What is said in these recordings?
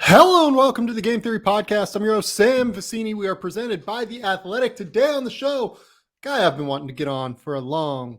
Hello and welcome to the Game Theory Podcast. I'm your host, Sam Vecenie. We are presented by The Athletic. Today on the show, guy I've been wanting to get on for a long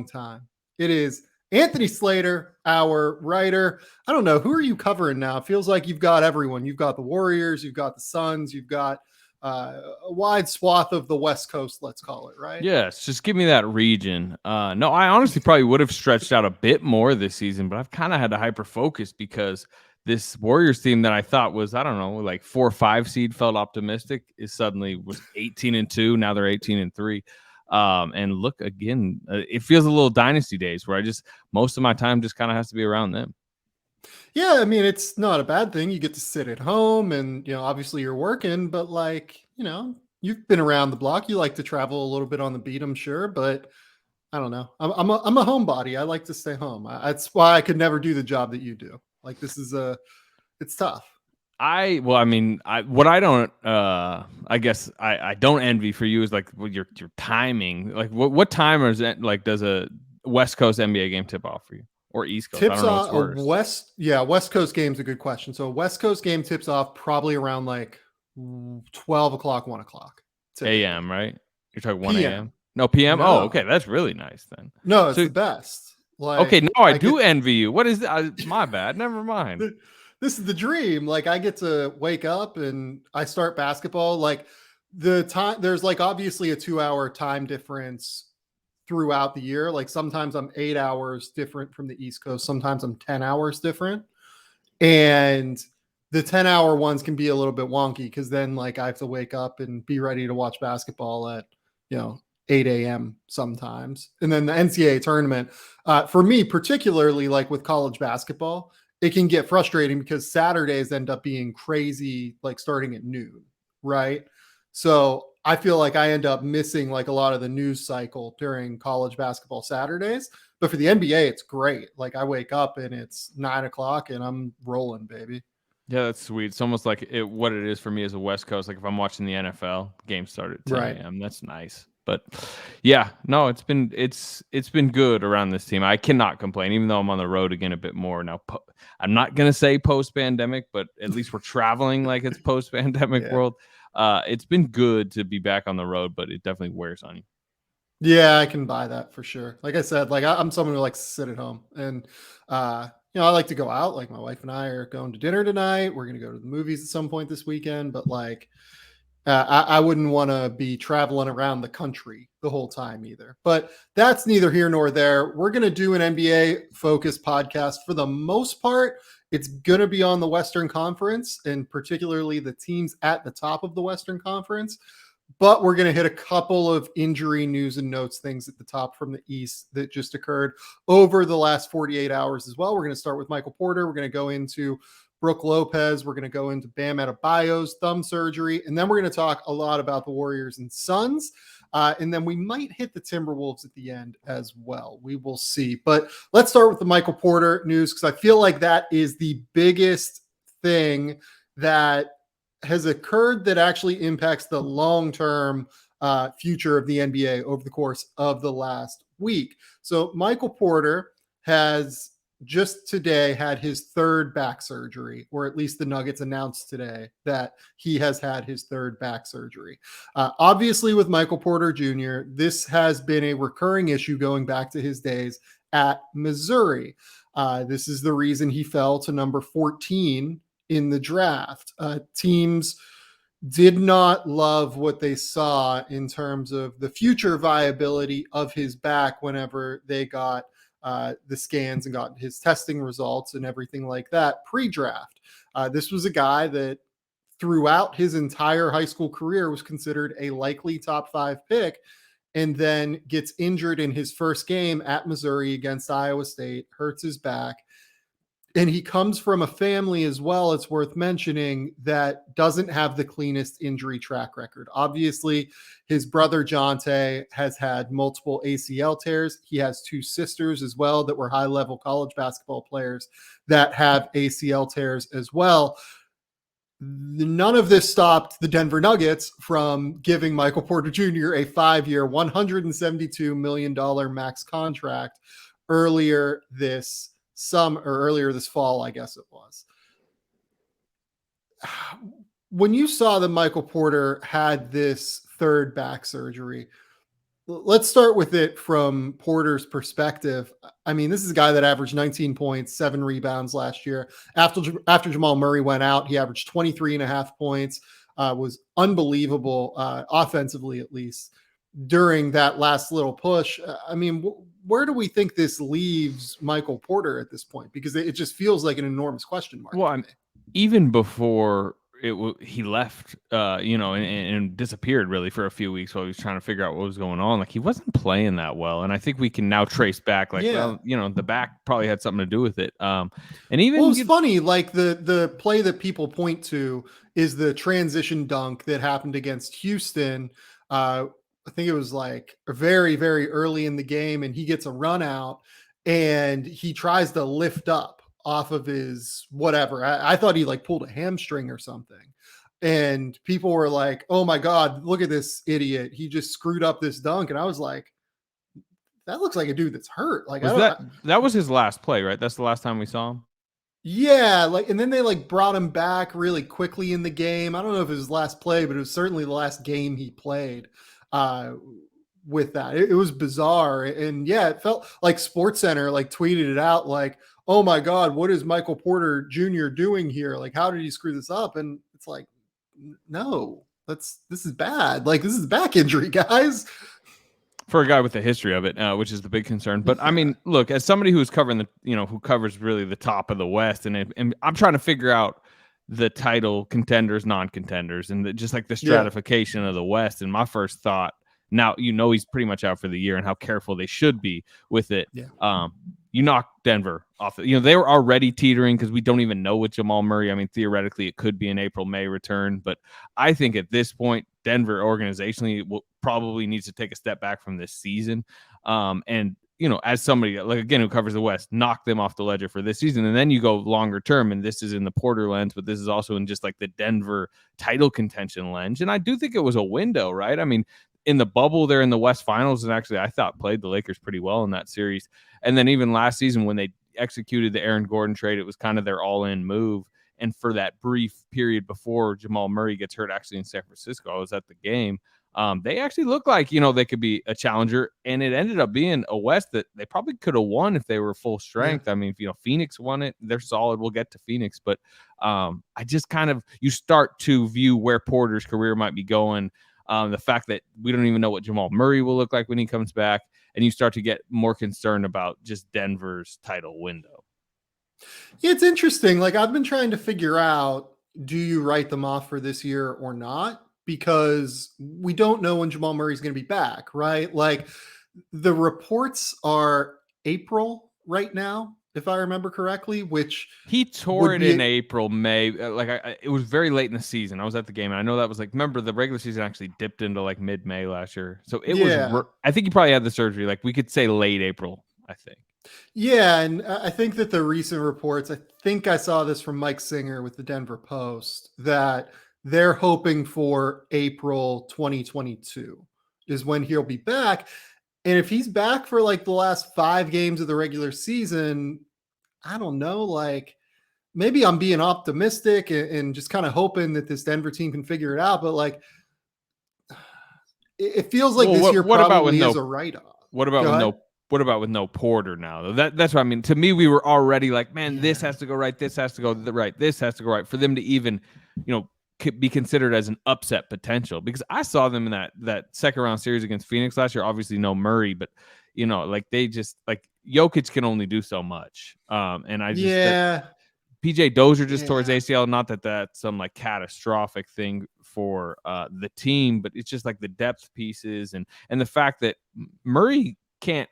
time. It is Anthony Slater, our writer. I don't know, who are you covering now? It feels like you've got everyone. You've got the Warriors, you've got the Suns, you've got a wide swath of the West Coast, let's call it, right? Yes, just give me that region. No, I honestly probably would have stretched out a bit more this season, but I've kind of had to hyper focus because this Warriors team that I thought was, I don't know, like 4 or 5 seed felt optimistic is suddenly was 18-2. Now they're 18-3. And look again, it feels a little dynasty days where most of my time just kind of has to be around them. Yeah, I mean, it's not a bad thing. You get to sit at home and, obviously you're working, but you've been around the block. You like to travel a little bit on the beat, I'm sure, but I don't know. I'm a homebody. I like to stay home. That's why I could never do the job that you do. Like it's tough. I don't envy for you is like your timing. Like what time is it? Like, does a West Coast NBA game tip off for you or East Coast? Tips I don't know off what's worse. West Coast game's a good question. So a West Coast game tips off probably around like 12 o'clock, 1 o'clock. AM, right? You're talking 1 PM. a.m. No, PM. No. Oh, okay, that's really nice then. No, it's the best. Okay, no, I do envy you. What is that? My bad. Never mind. This is the dream. Like, I get to wake up and I start basketball. Like, the time, there's like obviously a 2-hour time difference throughout the year. Like, sometimes I'm 8 hours different from the East Coast. Sometimes I'm 10 hours different. And the 10-hour ones can be a little bit wonky because then like I have to wake up and be ready to watch basketball at, 8 a.m. sometimes. And then the NCAA tournament, for me, particularly like with college basketball, it can get frustrating because Saturdays end up being crazy, like starting at noon, right? So I feel like I end up missing like a lot of the news cycle during college basketball Saturdays. But for the NBA, it's great. Like, I wake up and it's 9 o'clock and I'm rolling, baby. Yeah, that's sweet. It's almost like what it is for me as a West Coast. Like if I'm watching the NFL, game started at 10 a.m. That's nice. But yeah, no, it's been good around this team. I cannot complain, even though I'm on the road again a bit more now. I'm not gonna say post-pandemic, but at least we're traveling like it's post-pandemic world. It's been good to be back on the road, but it definitely wears on you. Yeah, I can buy that for sure. Like I said, like I'm someone who likes to sit at home, and I like to go out. Like, my wife and I are going to dinner tonight. We're gonna go to the movies at some point this weekend, but like I wouldn't want to be traveling around the country the whole time either. But that's neither here nor there. We're going to do an NBA focused podcast. For the most part, it's going to be on the Western Conference, and particularly the teams at the top of the Western Conference. But we're going to hit a couple of injury news and notes, things at the top from the East that just occurred over the last 48 hours as well. We're going to start with Michael Porter. We're going to go into Brook Lopez. We're going to go into Bam Adebayo's thumb surgery. And then we're going to talk a lot about the Warriors and Suns. And then we might hit the Timberwolves at the end as well. We will see. But let's start with the Michael Porter news, because I feel like that is the biggest thing that has occurred that actually impacts the long-term future of the NBA over the course of the last week. So Michael Porter has just today had his third back surgery, or at least the Nuggets announced today that he has had his third back surgery. Obviously, with Michael Porter Jr., this has been a recurring issue going back to his days at Missouri. This is the reason he fell to number 14 in the draft. Teams did not love what they saw in terms of the future viability of his back whenever they got the scans and got his testing results and everything like that pre-draft. This was a guy that throughout his entire high school career was considered a likely top 5 pick, and then gets injured in his first game at Missouri against Iowa State, hurts his back. And he comes from a family as well, it's worth mentioning, that doesn't have the cleanest injury track record. Obviously, his brother Jonte has had multiple ACL tears. He has 2 sisters as well that were high-level college basketball players that have ACL tears as well. None of this stopped the Denver Nuggets from giving Michael Porter Jr. a 5-year, $172 million max contract earlier this fall, I guess it was. when you saw that Michael Porter had this third back surgery, let's start with it from Porter's perspective. I mean, this is a guy that averaged 19 points, 7 rebounds last year. After Jamal Murray went out, he averaged 23 and a half points, was unbelievable, offensively at least, during that last little push. I mean, where do we think this leaves Michael Porter at this point? Because it just feels like an enormous question mark. Well, even before he left, and disappeared really for a few weeks while he was trying to figure out what was going on. Like, he wasn't playing that well, and I think we can now trace back. Like, well, the back probably had something to do with it. And even it's funny. Like the play that people point to is the transition dunk that happened against Houston. I think it was like very, very early in the game, and he gets a run out and he tries to lift up off of his whatever. I thought he like pulled a hamstring or something. And people were like, oh my God, look at this idiot. He just screwed up this dunk. And I was like, that looks like a dude that's hurt. Like, that was his last play, right? That's the last time we saw him. Yeah, like, and then they like brought him back really quickly in the game. I don't know if it was his last play, but it was certainly the last game he played. With that, it was bizarre, and yeah, it felt like SportsCenter like tweeted it out like, "Oh my God, what is Michael Porter Jr. doing here? Like, how did he screw this up?" And it's like, no, this is bad. Like, this is back injury, guys. For a guy with a history of it, which is the big concern. But I mean, look, as somebody who's covering who covers really the top of the West, and I'm trying to figure out the title contenders, non-contenders, and just like the stratification of the West. And my first thought, now he's pretty much out for the year, and how careful they should be with it. Yeah. You knock Denver off. They were already teetering because we don't even know with Jamal Murray. I mean, theoretically, it could be an April-May return, but I think at this point, Denver organizationally probably needs to take a step back from this season. And as somebody like, again, who covers the West, knock them off the ledger for this season. And then you go longer term, and this is in the Porter lens, but this is also in just like the Denver title contention lens. And I do think it was a window, right? I mean, in the bubble, they're in the West Finals, and actually I thought played the Lakers pretty well in that series. And then even last season when they executed the Aaron Gordon trade, it was kind of their all-in move. And for that brief period before Jamal Murray gets hurt, actually in San Francisco, I was at the game. They actually look like, they could be a challenger, and it ended up being a West that they probably could have won if they were full strength. Yeah. I mean, Phoenix won it. They're solid. We'll get to Phoenix, but I just you start to view where Porter's career might be going. The fact that we don't even know what Jamal Murray will look like when he comes back, and you start to get more concerned about just Denver's title window. Yeah, it's interesting. Like, I've been trying to figure out, do you write them off for this year or not? Because we don't know when Jamal Murray's going to be back, right? Like, the reports are April right now, if I remember correctly, which he tore it in April, May. It was very late in the season. I was at the game, and I know that was like, remember, the regular season actually dipped into like mid-May last year. So it was, I think he probably had the surgery. Like, we could say late April, I think. Yeah, and I think that the recent reports, I think I saw this from Mike Singer with the Denver Post, that they're hoping for April 2022 is when he'll be back. And if he's back for like the last 5 games of the regular season, I don't know, like, maybe I'm being optimistic and just kind of hoping that this Denver team can figure it out. But like, it feels like this year probably is a write-off. What about with no Porter now? That's what I mean. To me, we were already like, man, this has to go right. This has to go right. This has to go right for them to even, be considered as an upset potential. Because I saw them in that second round series against Phoenix last year. Obviously, no Murray, but like they just like Jokic can only do so much. And I just PJ Dozier just tore his ACL. Not that that's some like catastrophic thing for the team, but it's just like the depth pieces and the fact that Murray can't,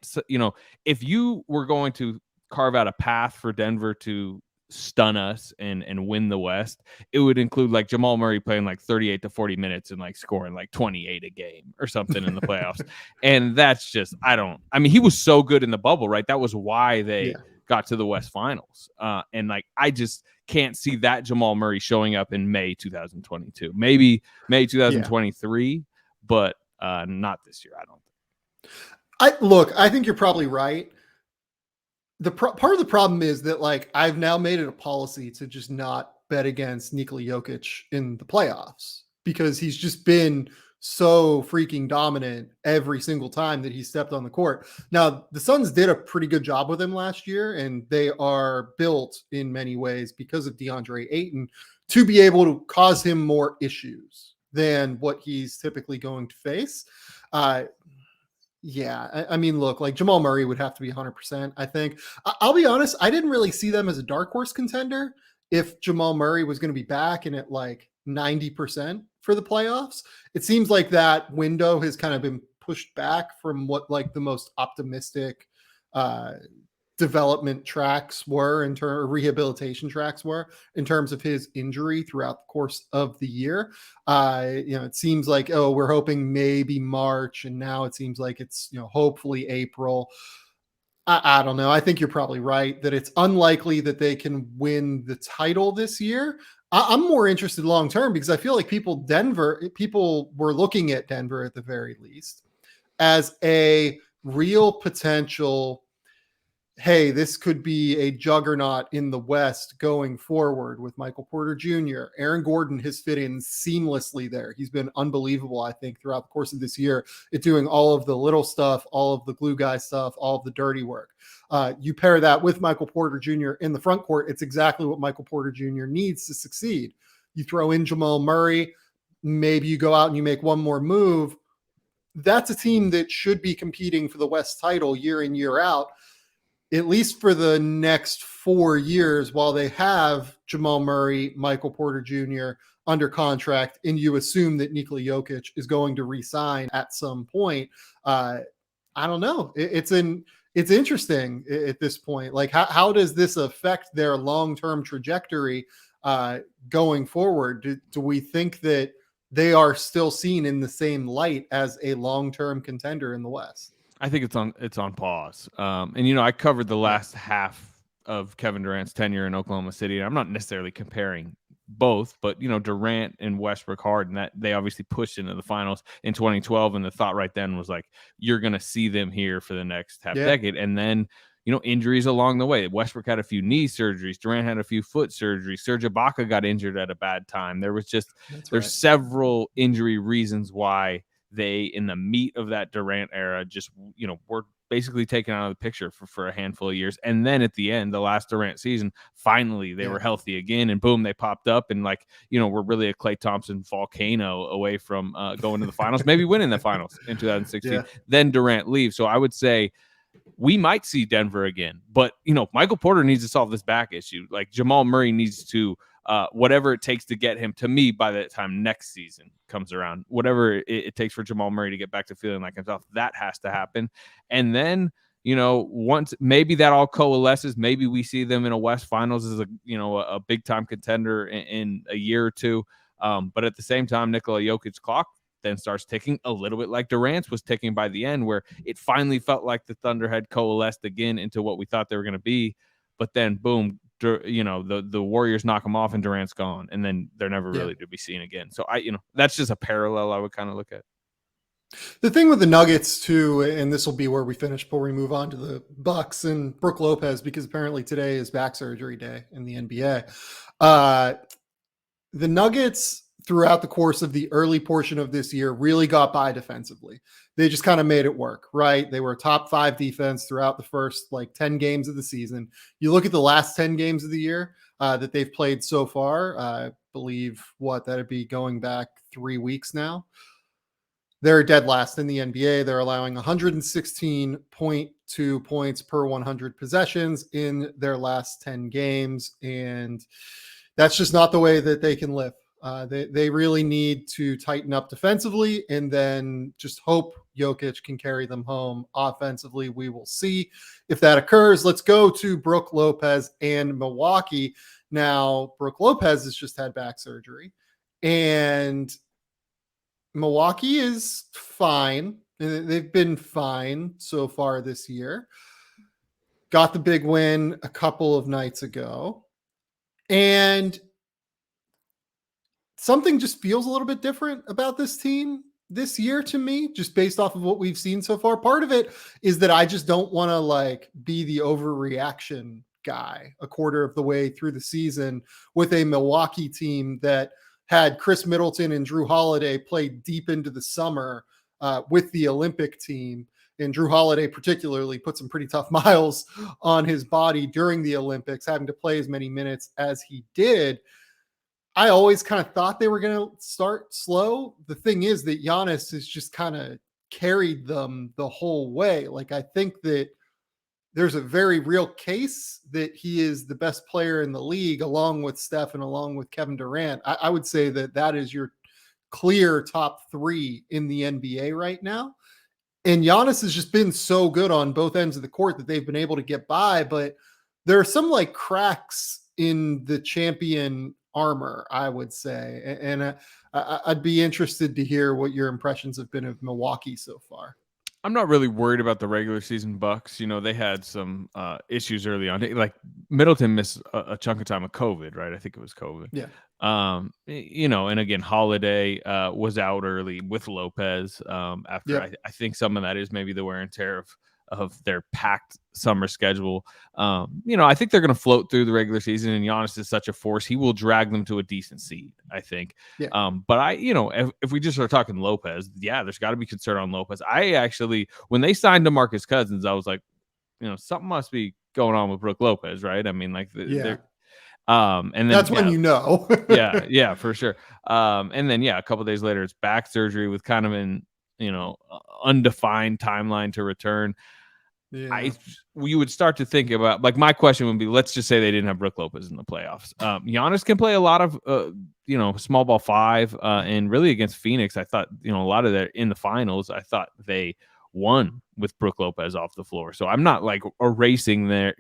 if you were going to carve out a path for Denver to stun us and win the West, it would include like Jamal Murray playing like 38 to 40 minutes and like scoring like 28 a game or something in the playoffs. And that's just, he was so good in the bubble, right? That was why they got to the West Finals. And like, I just can't see that Jamal Murray showing up in May 2022, maybe May 2023, but not this year. I don't think. I think you're probably right. The part of the problem is that like I've now made it a policy to just not bet against Nikola Jokic in the playoffs because he's just been so freaking dominant every single time that he stepped on the court. Now, the Suns did a pretty good job with him last year, and they are built in many ways because of DeAndre Ayton to be able to cause him more issues than what he's typically going to face. Yeah, I mean, look, like Jamal Murray would have to be 100%, I think. I'll be honest, I didn't really see them as a dark horse contender if Jamal Murray was going to be back and at like 90% for the playoffs. It seems like that window has kind of been pushed back from what like the most optimistic development tracks were in terms rehabilitation tracks were in terms of his injury throughout the course of the year. It seems like, oh, we're hoping maybe March, and now it seems like it's, hopefully April. I don't know. I think you're probably right that it's unlikely that they can win the title this year. I'm more interested long term because I feel like people were looking at Denver at the very least as a real potential. Hey, this could be a juggernaut in the West going forward with Michael Porter Jr. Aaron Gordon has fit in seamlessly there. He's been unbelievable, I think, throughout the course of this year at doing all of the little stuff, all of the glue guy stuff, all of the dirty work. You pair that with Michael Porter Jr. in the front court, it's exactly what Michael Porter Jr. needs to succeed. You throw in Jamal Murray, maybe you go out and you make one more move. That's a team that should be competing for the West title year in, year out, at least for the next 4 years while they have Jamal Murray, Michael Porter Jr. under contract, and you assume that Nikola Jokic is going to re-sign at some point. I don't know. It's interesting at this point. Like, how does this affect their long-term trajectory going forward? Do we think that they are still seen in the same light as a long-term contender in the West? I think it's on pause. And I covered the last half of Kevin Durant's tenure in Oklahoma City. And I'm not necessarily comparing both, but Durant and Westbrook hard, and that they obviously pushed into the finals in 2012. And the thought right then was like, you're going to see them here for the next half decade. And then, injuries along the way. Westbrook had a few knee surgeries. Durant had a few foot surgeries. Serge Ibaka got injured at a bad time. There's several injury reasons why they, in the meat of that Durant era, just, were basically taken out of the picture for a handful of years. And then at the end, the last Durant season, finally they were healthy again, and boom, they popped up, and we're really a Klay Thompson volcano away from going to the finals, maybe winning the finals in 2016. Yeah. Then Durant leaves. So I would say we might see Denver again, but Michael Porter needs to solve this back issue. Like, Jamal Murray needs to whatever it takes to get him, to me, by the time next season comes around, whatever it takes for Jamal Murray to get back to feeling like himself, that has to happen. And then, once maybe that all coalesces, maybe we see them in a West Finals as a big time contender in a year or two. But at the same time, Nikola Jokic's clock then starts ticking a little bit like Durant's was ticking by the end, where it finally felt like the Thunder had coalesced again into what we thought they were going to be. But then, boom, the Warriors knock them off and Durant's gone, and then they're never really to be seen again. So that's just a parallel I would kind of look at. The thing with the Nuggets too, and this will be where we finish before we move on to the Bucks and Brook Lopez, because apparently today is back surgery day in the NBA. The Nuggets, throughout the course of the early portion of this year, really got by defensively. They just kind of made it work, right? They were a top 5 defense throughout the first 10 games of the season. You look at the last 10 games of the year that they've played so far, I believe that'd be going back 3 weeks now. They're dead last in the NBA. They're allowing 116.2 points per 100 possessions in their last 10 games. And that's just not the way that they can live. They really need to tighten up defensively and then just hope Jokic can carry them home offensively. We will see if that occurs. Let's go to Brook Lopez and Milwaukee. Now, Brook Lopez has just had back surgery, and Milwaukee is fine. They've been fine so far this year. Got the big win a couple of nights ago, and something just feels a little bit different about this team this year to me, just based off of what we've seen so far. Part of it is that I just don't want to be the overreaction guy a quarter of the way through the season with a Milwaukee team that had Chris Middleton and Drew Holiday play deep into the summer with the Olympic team. And Drew Holiday particularly put some pretty tough miles on his body during the Olympics, having to play as many minutes as he did. I always kind of thought they were going to start slow. The thing is that Giannis has just kind of carried them the whole way. Like, I think that there's a very real case that he is the best player in the league, along with Steph and along with Kevin Durant. I would say that that is your clear top three in the NBA right now. And Giannis has just been so good on both ends of the court that they've been able to get by. But there are some like cracks in the champion armor, I would say. And I'd be interested to hear what your impressions have been of Milwaukee so far. I'm not really worried about the regular season Bucks. You know, they had some issues early on. Like Middleton missed a chunk of time with COVID, right? I think it was COVID. Yeah. You know, and again, Holiday was out early with Lopez. After I think some of that is maybe the wear and tear of their packed summer schedule. You know, I think they're going to float through the regular season, and Giannis is such a force. He will drag them to a decent seed, I think. Yeah. But you know, if we just start talking Lopez, yeah, there's got to be concern on Lopez. I actually, when they signed DeMarcus Cousins, I was like, you know, something must be going on with Brook Lopez, right? I mean, like, and then that's when you know. yeah, for sure. And then a couple days later, it's back surgery with kind of an undefined timeline to return. Yeah. We would start to think about, like, my question would be, let's just say they didn't have Brook Lopez in the playoffs. Giannis can play a lot of small ball five, and really against Phoenix, I thought, a lot of in the finals, I thought they won with Brook Lopez off the floor. So I'm not like erasing their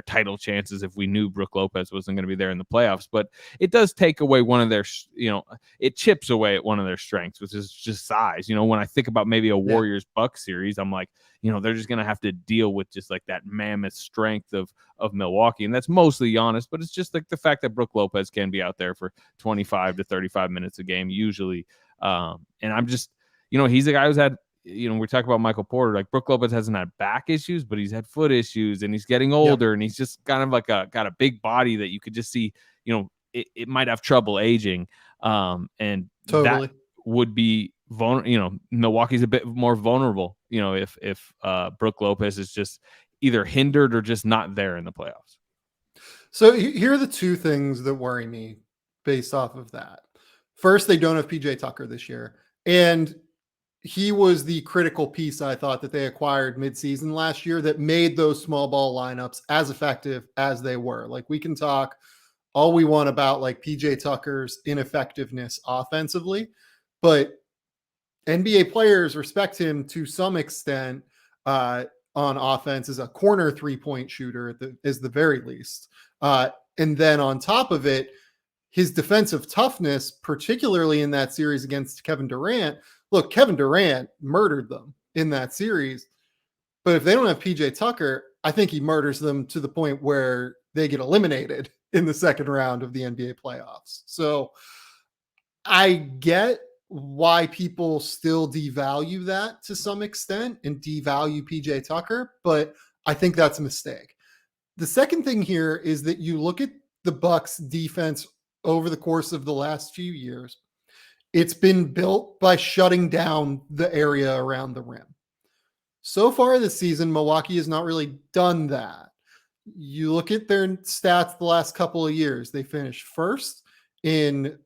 title chances if we knew Brook Lopez wasn't going to be there in the playoffs, but it does take away one of their, it chips away at one of their strengths, which is just size. When I think about maybe a Warriors Bucks series, I'm like, they're just going to have to deal with just like that mammoth strength of Milwaukee. And that's mostly Giannis, but it's just like the fact that Brook Lopez can be out there for 25 to 35 minutes a game usually. And I'm just, he's the guy who's had, we talk about Michael Porter, like Brook Lopez hasn't had back issues, but he's had foot issues, and he's getting older, and he's just kind of like got a big body that you could just see, it might have trouble aging. And totally. That would be Milwaukee's a bit more vulnerable, if Brook Lopez is just either hindered or just not there in the playoffs. So here are the two things that worry me based off of that. First, they don't have PJ Tucker this year, and he was the critical piece, I thought, that they acquired midseason last year that made those small ball lineups as effective as they were. Like, we can talk all we want about like PJ Tucker's ineffectiveness offensively, but NBA players respect him to some extent on offense as a corner 3-point shooter is the very least. And then on top of it, his defensive toughness, particularly in that series against Kevin Durant. Look, Kevin Durant murdered them in that series, but if they don't have PJ Tucker, I think he murders them to the point where they get eliminated in the second round of the NBA playoffs. So I get why people still devalue that to some extent and devalue PJ Tucker, but I think that's a mistake. The second thing here is that you look at the Bucks defense over the course of the last few years. It's been built by shutting down the area around the rim. So far this season, Milwaukee has not really done that. You look at their stats the last couple of years, they finished first in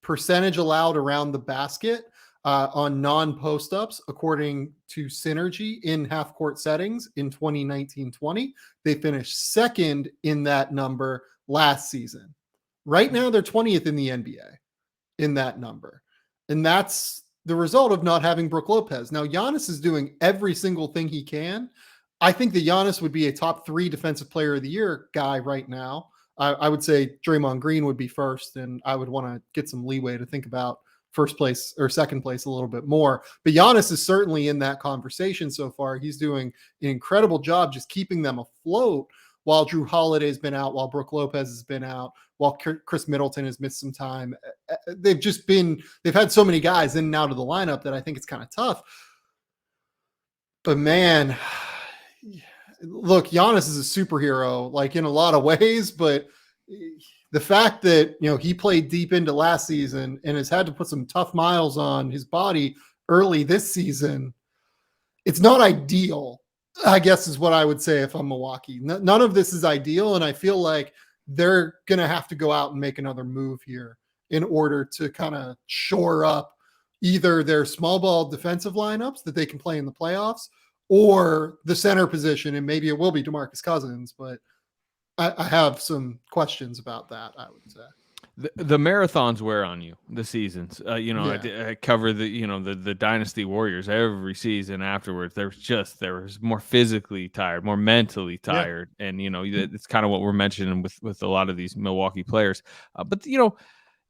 percentage allowed around the basket on non-post-ups, according to Synergy in half-court settings in 2019-20. They finished second in that number last season. Right now, they're 20th in the NBA in that number. And that's the result of not having Brook Lopez. Now, Giannis is doing every single thing he can. I think that Giannis would be a top 3 defensive player of the year guy right now. I would say Draymond Green would be first, and I would want to get some leeway to think about first place or second place a little bit more. But Giannis is certainly in that conversation so far. He's doing an incredible job just keeping them afloat while Drew Holiday's been out, while Brook Lopez has been out, while Chris Middleton has missed some time. They've had so many guys in and out of the lineup that I think it's kind of tough. But man, look, Giannis is a superhero, like in a lot of ways, but the fact that he played deep into last season and has had to put some tough miles on his body early this season, it's not ideal, I guess is what I would say if I'm Milwaukee. None of this is ideal, and I feel like they're going to have to go out and make another move here in order to kind of shore up either their small ball defensive lineups that they can play in the playoffs or the center position, and maybe it will be DeMarcus Cousins, but I have some questions about that, I would say. The marathons wear on you, the seasons. Yeah. I cover the Dynasty Warriors every season afterwards. There was more physically tired, more mentally tired. Yeah. And, it's kind of what we're mentioning with a lot of these Milwaukee players. But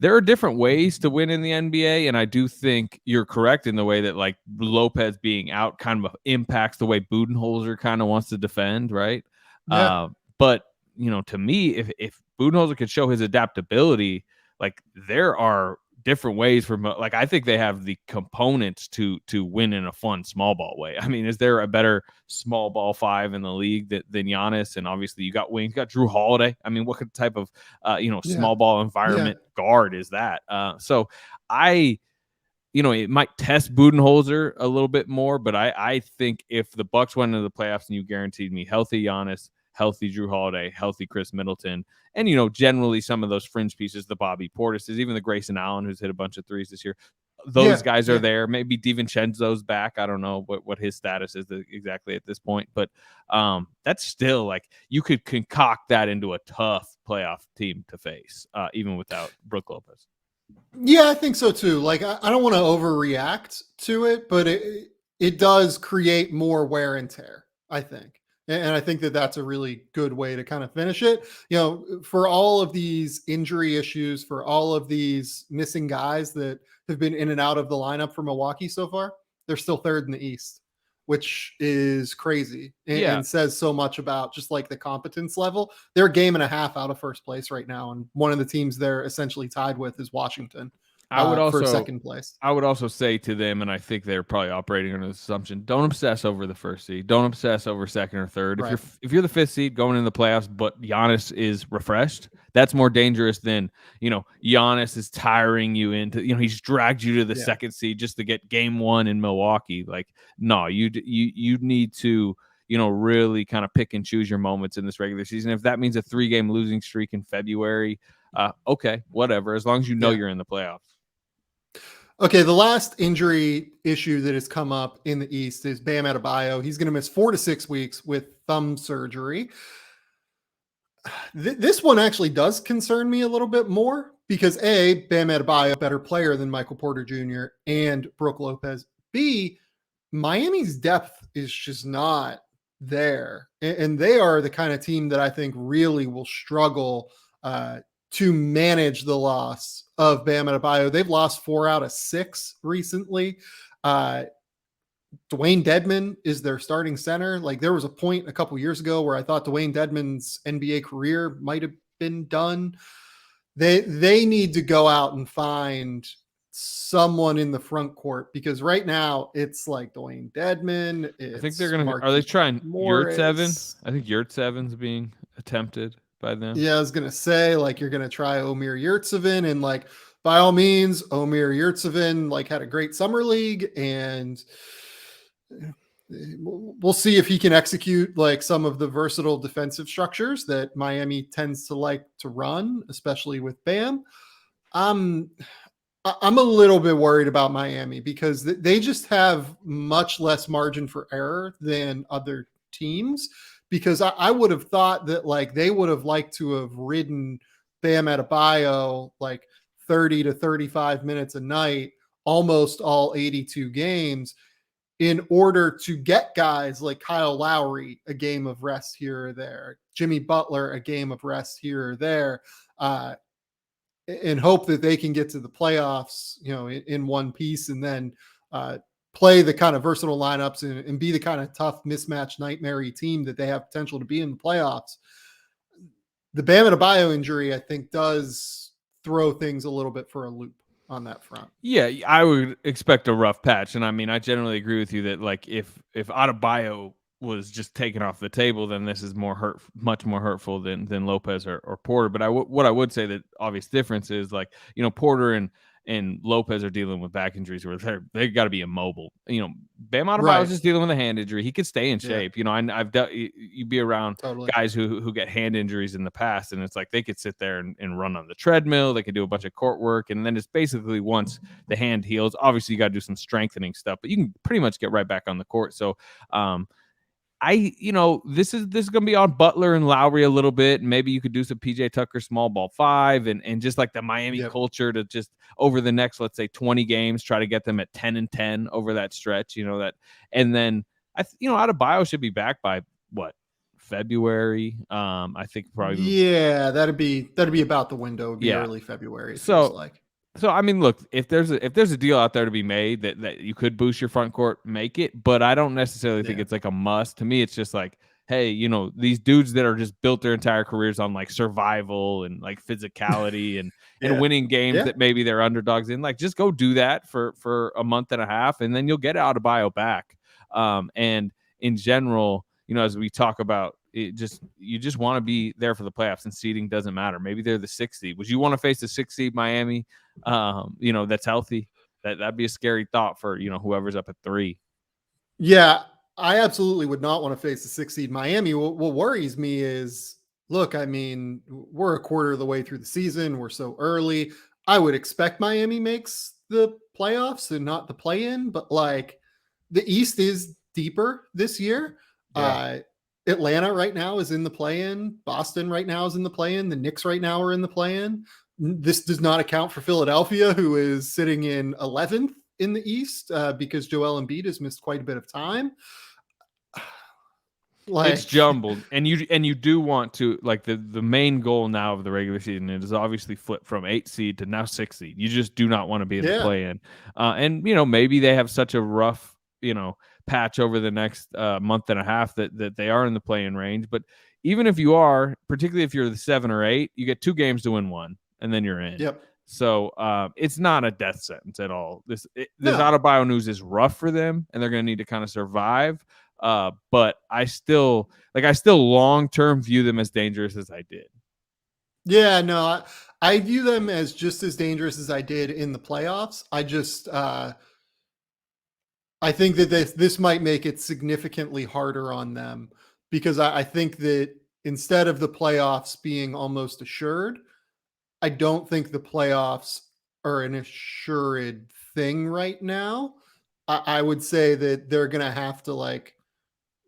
there are different ways to win in the NBA. And I do think you're correct in the way that like Lopez being out kind of impacts the way Budenholzer kind of wants to defend. Right. Yeah. But to me, if Budenholzer could show his adaptability, like there are different ways for, like, I think they have the components to win in a fun small ball way. I mean, is there a better small ball five in the league than Giannis? And obviously you got wings, you got Drew Holiday. I mean, what type of, small ball environment guard is that? So it might test Budenholzer a little bit more, but I think if the Bucks went into the playoffs and you guaranteed me healthy Giannis, healthy Drew Holiday, healthy Chris Middleton, and, generally some of those fringe pieces, the Bobby Portises, even the Grayson Allen, who's hit a bunch of threes this year, those guys are there. Maybe DiVincenzo's back. I don't know what his status is exactly at this point, but that's still like you could concoct that into a tough playoff team to face, even without Brook Lopez. Yeah, I think so too. Like, I don't want to overreact to it, but it does create more wear and tear, I think. And I think that that's a really good way to kind of finish it. For all of these injury issues, for all of these missing guys that have been in and out of the lineup for Milwaukee so far, they're still third in the East, which is crazy and says so much about just like the competence level. They're a game and a half out of first place right now. And one of the teams they're essentially tied with is Washington. For second place. I would also say to them, and I think they're probably operating under the assumption, don't obsess over the first seed. Don't obsess over second or third. Right. If you're the fifth seed going into the playoffs, but Giannis is refreshed, that's more dangerous than, Giannis is tiring you into, he's dragged you to the second seed just to get game one in Milwaukee. Like, no, you need to, really kind of pick and choose your moments in this regular season. If that means a 3-game losing streak in February, okay, whatever, as long as you're in the playoffs. Okay, the last injury issue that has come up in the East is Bam Adebayo. He's going to miss 4 to 6 weeks with thumb surgery. This one actually does concern me a little bit more because A, Bam Adebayo, a better player than Michael Porter Jr. and Brook Lopez. B, Miami's depth is just not there. And they are the kind of team that I think really will struggle to manage the loss of Bam Adebayo. They've lost 4 out of 6 recently. Dwayne Dedmon is their starting center. Like, there was a point a couple years ago where I thought Dwayne Dedmon's NBA career might have been done. They need to go out and find someone in the front court because right now it's like Dwayne Dedmon. I think they're going to, are they trying Yurtseven? I think Yurtseven's being attempted by them. Yeah, I was going to say, like, you're going to try Omer Yurtseven, and like, by all means, Omer Yurtseven like had a great summer league, and we'll see if he can execute like some of the versatile defensive structures that Miami tends to like to run, especially with Bam. I'm a little bit worried about Miami because they just have much less margin for error than other teams. Because I would have thought that like they would have liked to have ridden Bam Adebayo like 30 to 35 minutes a night, almost all 82 games, in order to get guys like Kyle Lowry a game of rest here or there, Jimmy Butler a game of rest here or there, and hope that they can get to the playoffs, in one piece, and then play the kind of versatile lineups and be the kind of tough mismatch nightmare team that they have potential to be in the playoffs. The Bam Adebayo injury, I think, does throw things a little bit for a loop on that front. Yeah, I would expect a rough patch. And I mean, I generally agree with you that like if Adebayo was just taken off the table, then this is much more hurtful than Lopez or Porter. But what I would say that obvious difference is, like, Porter and Lopez are dealing with back injuries where they got to be immobile. Bam Adebayo is just dealing with a hand injury. He could stay in shape. I've dealt, you be around guys who get hand injuries in the past, and it's like they could sit there and run on the treadmill. They could do a bunch of court work, and then it's basically once the hand heals, obviously you got to do some strengthening stuff, but you can pretty much get right back on the court. So, this is going to be on Butler and Lowry a little bit. Maybe you could do some PJ Tucker small ball 5 and just like the Miami culture to just over the next, let's say 20 games, try to get them at 10-10 over that stretch, and then Adebayo should be back by what, February? I think probably. Yeah, that'd be about the window. It'd be early February. It feels like. So, I mean, look, if there's a deal out there to be made that you could boost your front court, make it. But I don't necessarily think it's like a must. To me, it's just like, hey, these dudes that are just built their entire careers on like survival and like physicality and winning games that maybe they're underdogs in, like, just go do that for a month and a half, and then you'll get Adebayo back. And in general, as we talk about, you just want to be there for the playoffs, and seeding doesn't matter. Maybe they're the 6th seed. Would you want to face the 6th seed Miami? That's healthy. That'd be a scary thought for whoever's up at 3. Yeah, I absolutely would not want to face the 6th seed Miami. What worries me is, look, I mean, we're a quarter of the way through the season. We're so early. I would expect Miami makes the playoffs and not the play-in, but like the East is deeper this year. Atlanta right now is in the play-in. Boston right now is in the play-in. The Knicks right now are in the play-in. This does not account for Philadelphia, who is sitting in 11th in the East because Joel Embiid has missed quite a bit of time. It's jumbled, and you do want to, like, the main goal now of the regular season is obviously flip from 8 seed to now 6 seed. You just do not want to be in the play-in, and maybe they have such a rough patch over the next month and a half that they are in the play-in range. But even if you are, particularly if you're the 7 or 8, you get 2 games to win 1, and then you're in. So it's not a death sentence at all. This Adebayo news is rough for them, and they're going to need to kind of survive. But I still long-term view them as dangerous as I did. Yeah, no, I view them as just as dangerous as I did in the playoffs. I think that this might make it significantly harder on them, because I think that instead of the playoffs being almost assured, I don't think the playoffs are an assured thing right now. I would say that they're going to have to like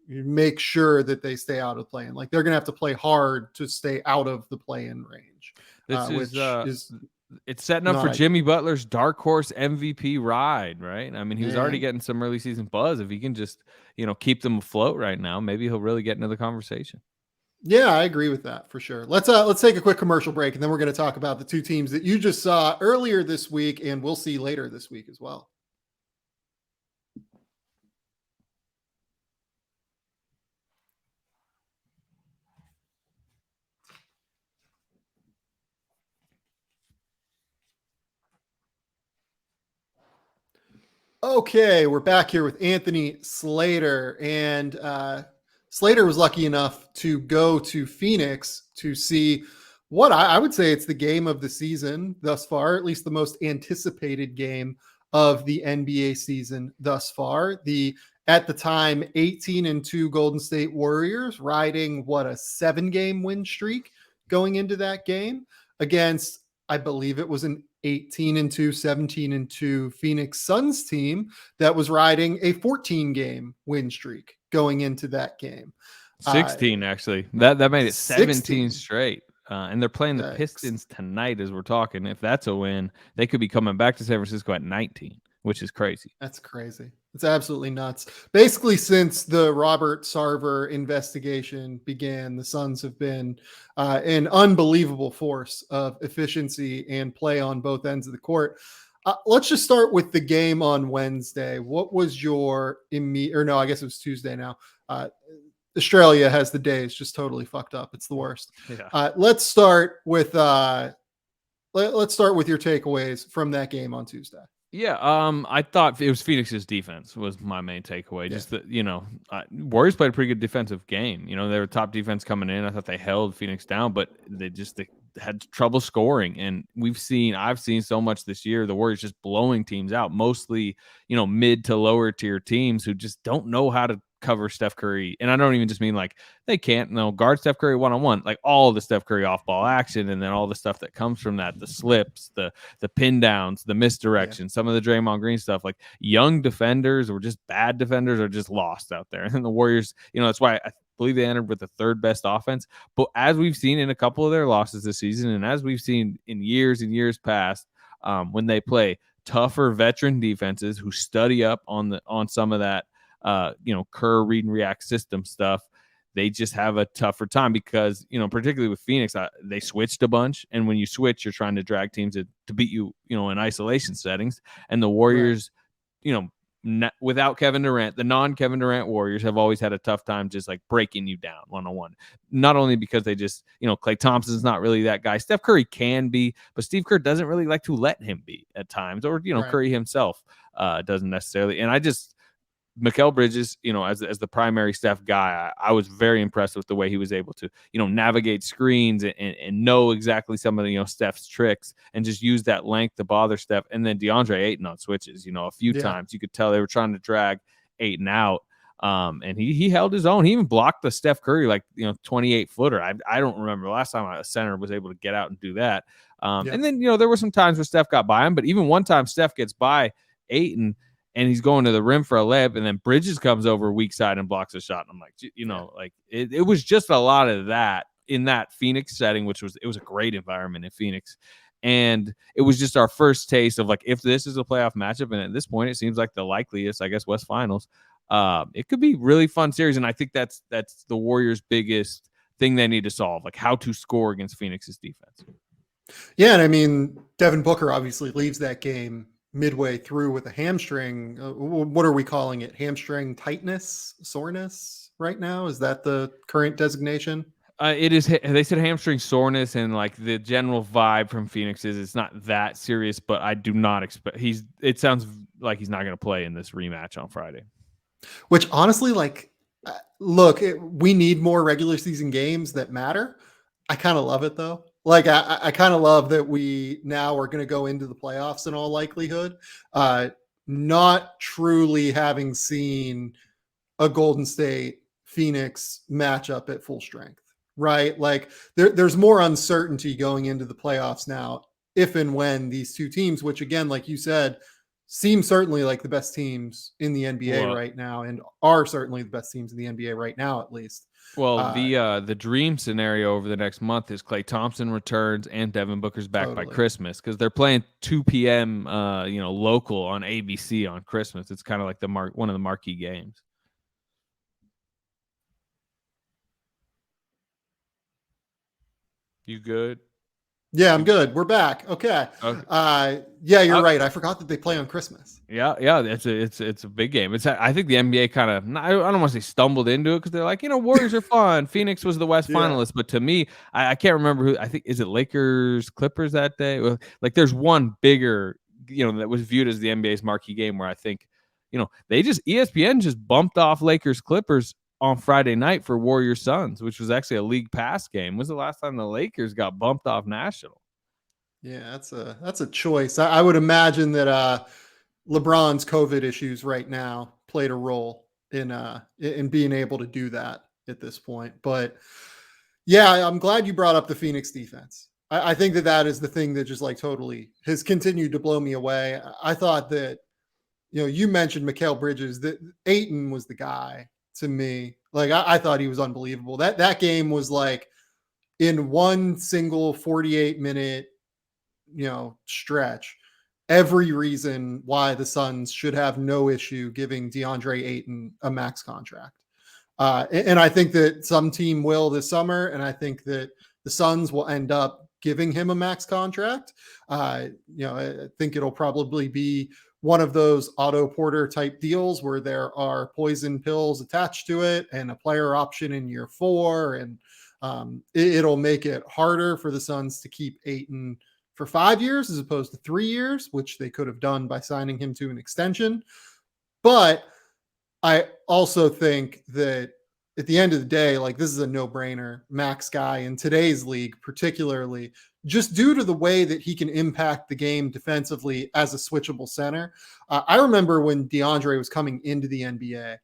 make sure that they stay out of play-in. Like, they're going to have to play hard to stay out of the play-in range. It's setting up for Jimmy Butler's dark horse MVP ride, right? I mean, he was already getting some early season buzz. If he can just, keep them afloat right now, maybe he'll really get into the conversation. Yeah, I agree with that for sure. Let's take a quick commercial break, and then we're going to talk about the 2 teams that you just saw earlier this week, and we'll see later this week as well. Okay, we're back here with Anthony Slater, and Slater was lucky enough to go to Phoenix to see what I would say it's the game of the season thus far, at least the most anticipated game of the NBA season thus far. The, at the time, 18-2 Golden State Warriors riding a 7-game win streak going into that game against, I believe it was an 18-2, 17-2 Phoenix Suns team that was riding a 14-game win streak going into that game. 16, actually. That made it 17 straight. And they're playing the Pistons tonight as we're talking. If that's a win, they could be coming back to San Francisco at 19, which is crazy. That's crazy. It's absolutely nuts. Basically, since the Robert Sarver investigation began, the Suns have been an unbelievable force of efficiency and play on both ends of the court. Let's just start with the game on Wednesday. What was your I guess it was Tuesday now. Australia has the days just totally fucked up. It's the worst. Yeah. Let's start with your takeaways from that game on Tuesday. Yeah, I thought it was Phoenix's defense was my main takeaway. Yeah. Just that, Warriors played a pretty good defensive game. They were top defense coming in. I thought they held Phoenix down, but they had trouble scoring. And I've seen so much this year, the Warriors just blowing teams out, mostly, mid to lower tier teams who just don't know how to cover Steph Curry. And I don't even just mean like they can't guard Steph Curry one-on-one, like all the Steph Curry off ball action. And then all the stuff that comes from that, the slips, the pin downs, the misdirection, some of the Draymond Green stuff, like young defenders or just bad defenders are just lost out there. And the Warriors, that's why I believe they entered with the third best offense. But as we've seen in a couple of their losses this season, and as we've seen in years and years past, when they play tougher veteran defenses who study up on some of that, Kerr read and react system stuff, they just have a tougher time because, particularly with Phoenix, they switched a bunch. And when you switch, you're trying to drag teams to beat you, in isolation settings. And the Warriors, without Kevin Durant, the non-Kevin Durant Warriors have always had a tough time just like breaking you down one-on-one. Not only because they just, Klay Thompson's not really that guy. Steph Curry can be, but Steve Kerr doesn't really like to let him be at times. Or, Curry himself doesn't necessarily. And Mikal Bridges, as the primary Steph guy, I was very impressed with the way he was able to, navigate screens and know exactly some of the, Steph's tricks and just use that length to bother Steph. And then Deandre Ayton on switches, a few times you could tell they were trying to drag Ayton out. And he held his own. He even blocked the Steph Curry, 28 footer. I don't remember the last time a center was able to get out and do that. And then, there were some times where Steph got by him, but even one time Steph gets by Ayton, and he's going to the rim for a layup, and then Bridges comes over weak side and blocks a shot. And I'm like, it was just a lot of that in that Phoenix setting, it was a great environment in Phoenix. And it was just our first taste of if this is a playoff matchup, and at this point it seems like the likeliest, I guess, West Finals, it could be really fun series. And I think that's the Warriors' biggest thing they need to solve, how to score against Phoenix's defense. Yeah, and I mean, Devin Booker obviously leaves that game midway through with a hamstring. What are we calling it? Hamstring tightness, soreness right now? Is that the current designation? It is. They said hamstring soreness, and the general vibe from Phoenix is it's not that serious, but I do not expect it sounds like he's not going to play in this rematch on Friday. Which honestly, look, we need more regular season games that matter. I kind of love it though. I kind of love that we now are going to go into the playoffs in all likelihood, not truly having seen a Golden State Phoenix matchup at full strength, right? There's more uncertainty going into the playoffs now, if and when these two teams, which again, like you said, seem certainly like the best teams in the NBA right now, and are certainly the best teams in the NBA right now, at least. Well, the dream scenario over the next month is Klay Thompson returns and Devin Booker's back by Christmas, because they're playing 2 p.m. Local on ABC on Christmas. It's kind of like one of the marquee games. You good? Yeah, I'm good. We're back. Okay. Yeah, you're right. I forgot that they play on Christmas. Yeah. It's a big game. I think the NBA kind of, I don't want to say stumbled into it, because they're like, Warriors are fun. Phoenix was the West finalist, but to me, I can't remember who. I think, is it Lakers Clippers that day? There's one bigger, that was viewed as the NBA's marquee game, where I think, ESPN just bumped off Lakers Clippers on Friday night for Warriors Suns, which was actually a league pass game. When was the last time the Lakers got bumped off national? Yeah, that's a choice. I would imagine that LeBron's COVID issues right now played a role in being able to do that at this point. But yeah, I'm glad you brought up the Phoenix defense. I think that is the thing that just totally has continued to blow me away. I thought that, you mentioned Mikal Bridges, that Ayton was the guy to me. I thought he was unbelievable. That game was in one single 48-minute, stretch, every reason why the Suns should have no issue giving DeAndre Ayton a max contract. And I think that some team will this summer, and I think that the Suns will end up giving him a max contract. I think it'll probably be one of those Otto Porter type deals where there are poison pills attached to it and a player option in year 4. And it'll make it harder for the Suns to keep Ayton for 5 years as opposed to 3 years, which they could have done by signing him to an extension. But I also think that at the end of the day, like, this is a no-brainer max guy in today's league, particularly just due to the way that he can impact the game defensively as a switchable center. I remember when DeAndre was coming into the NBA.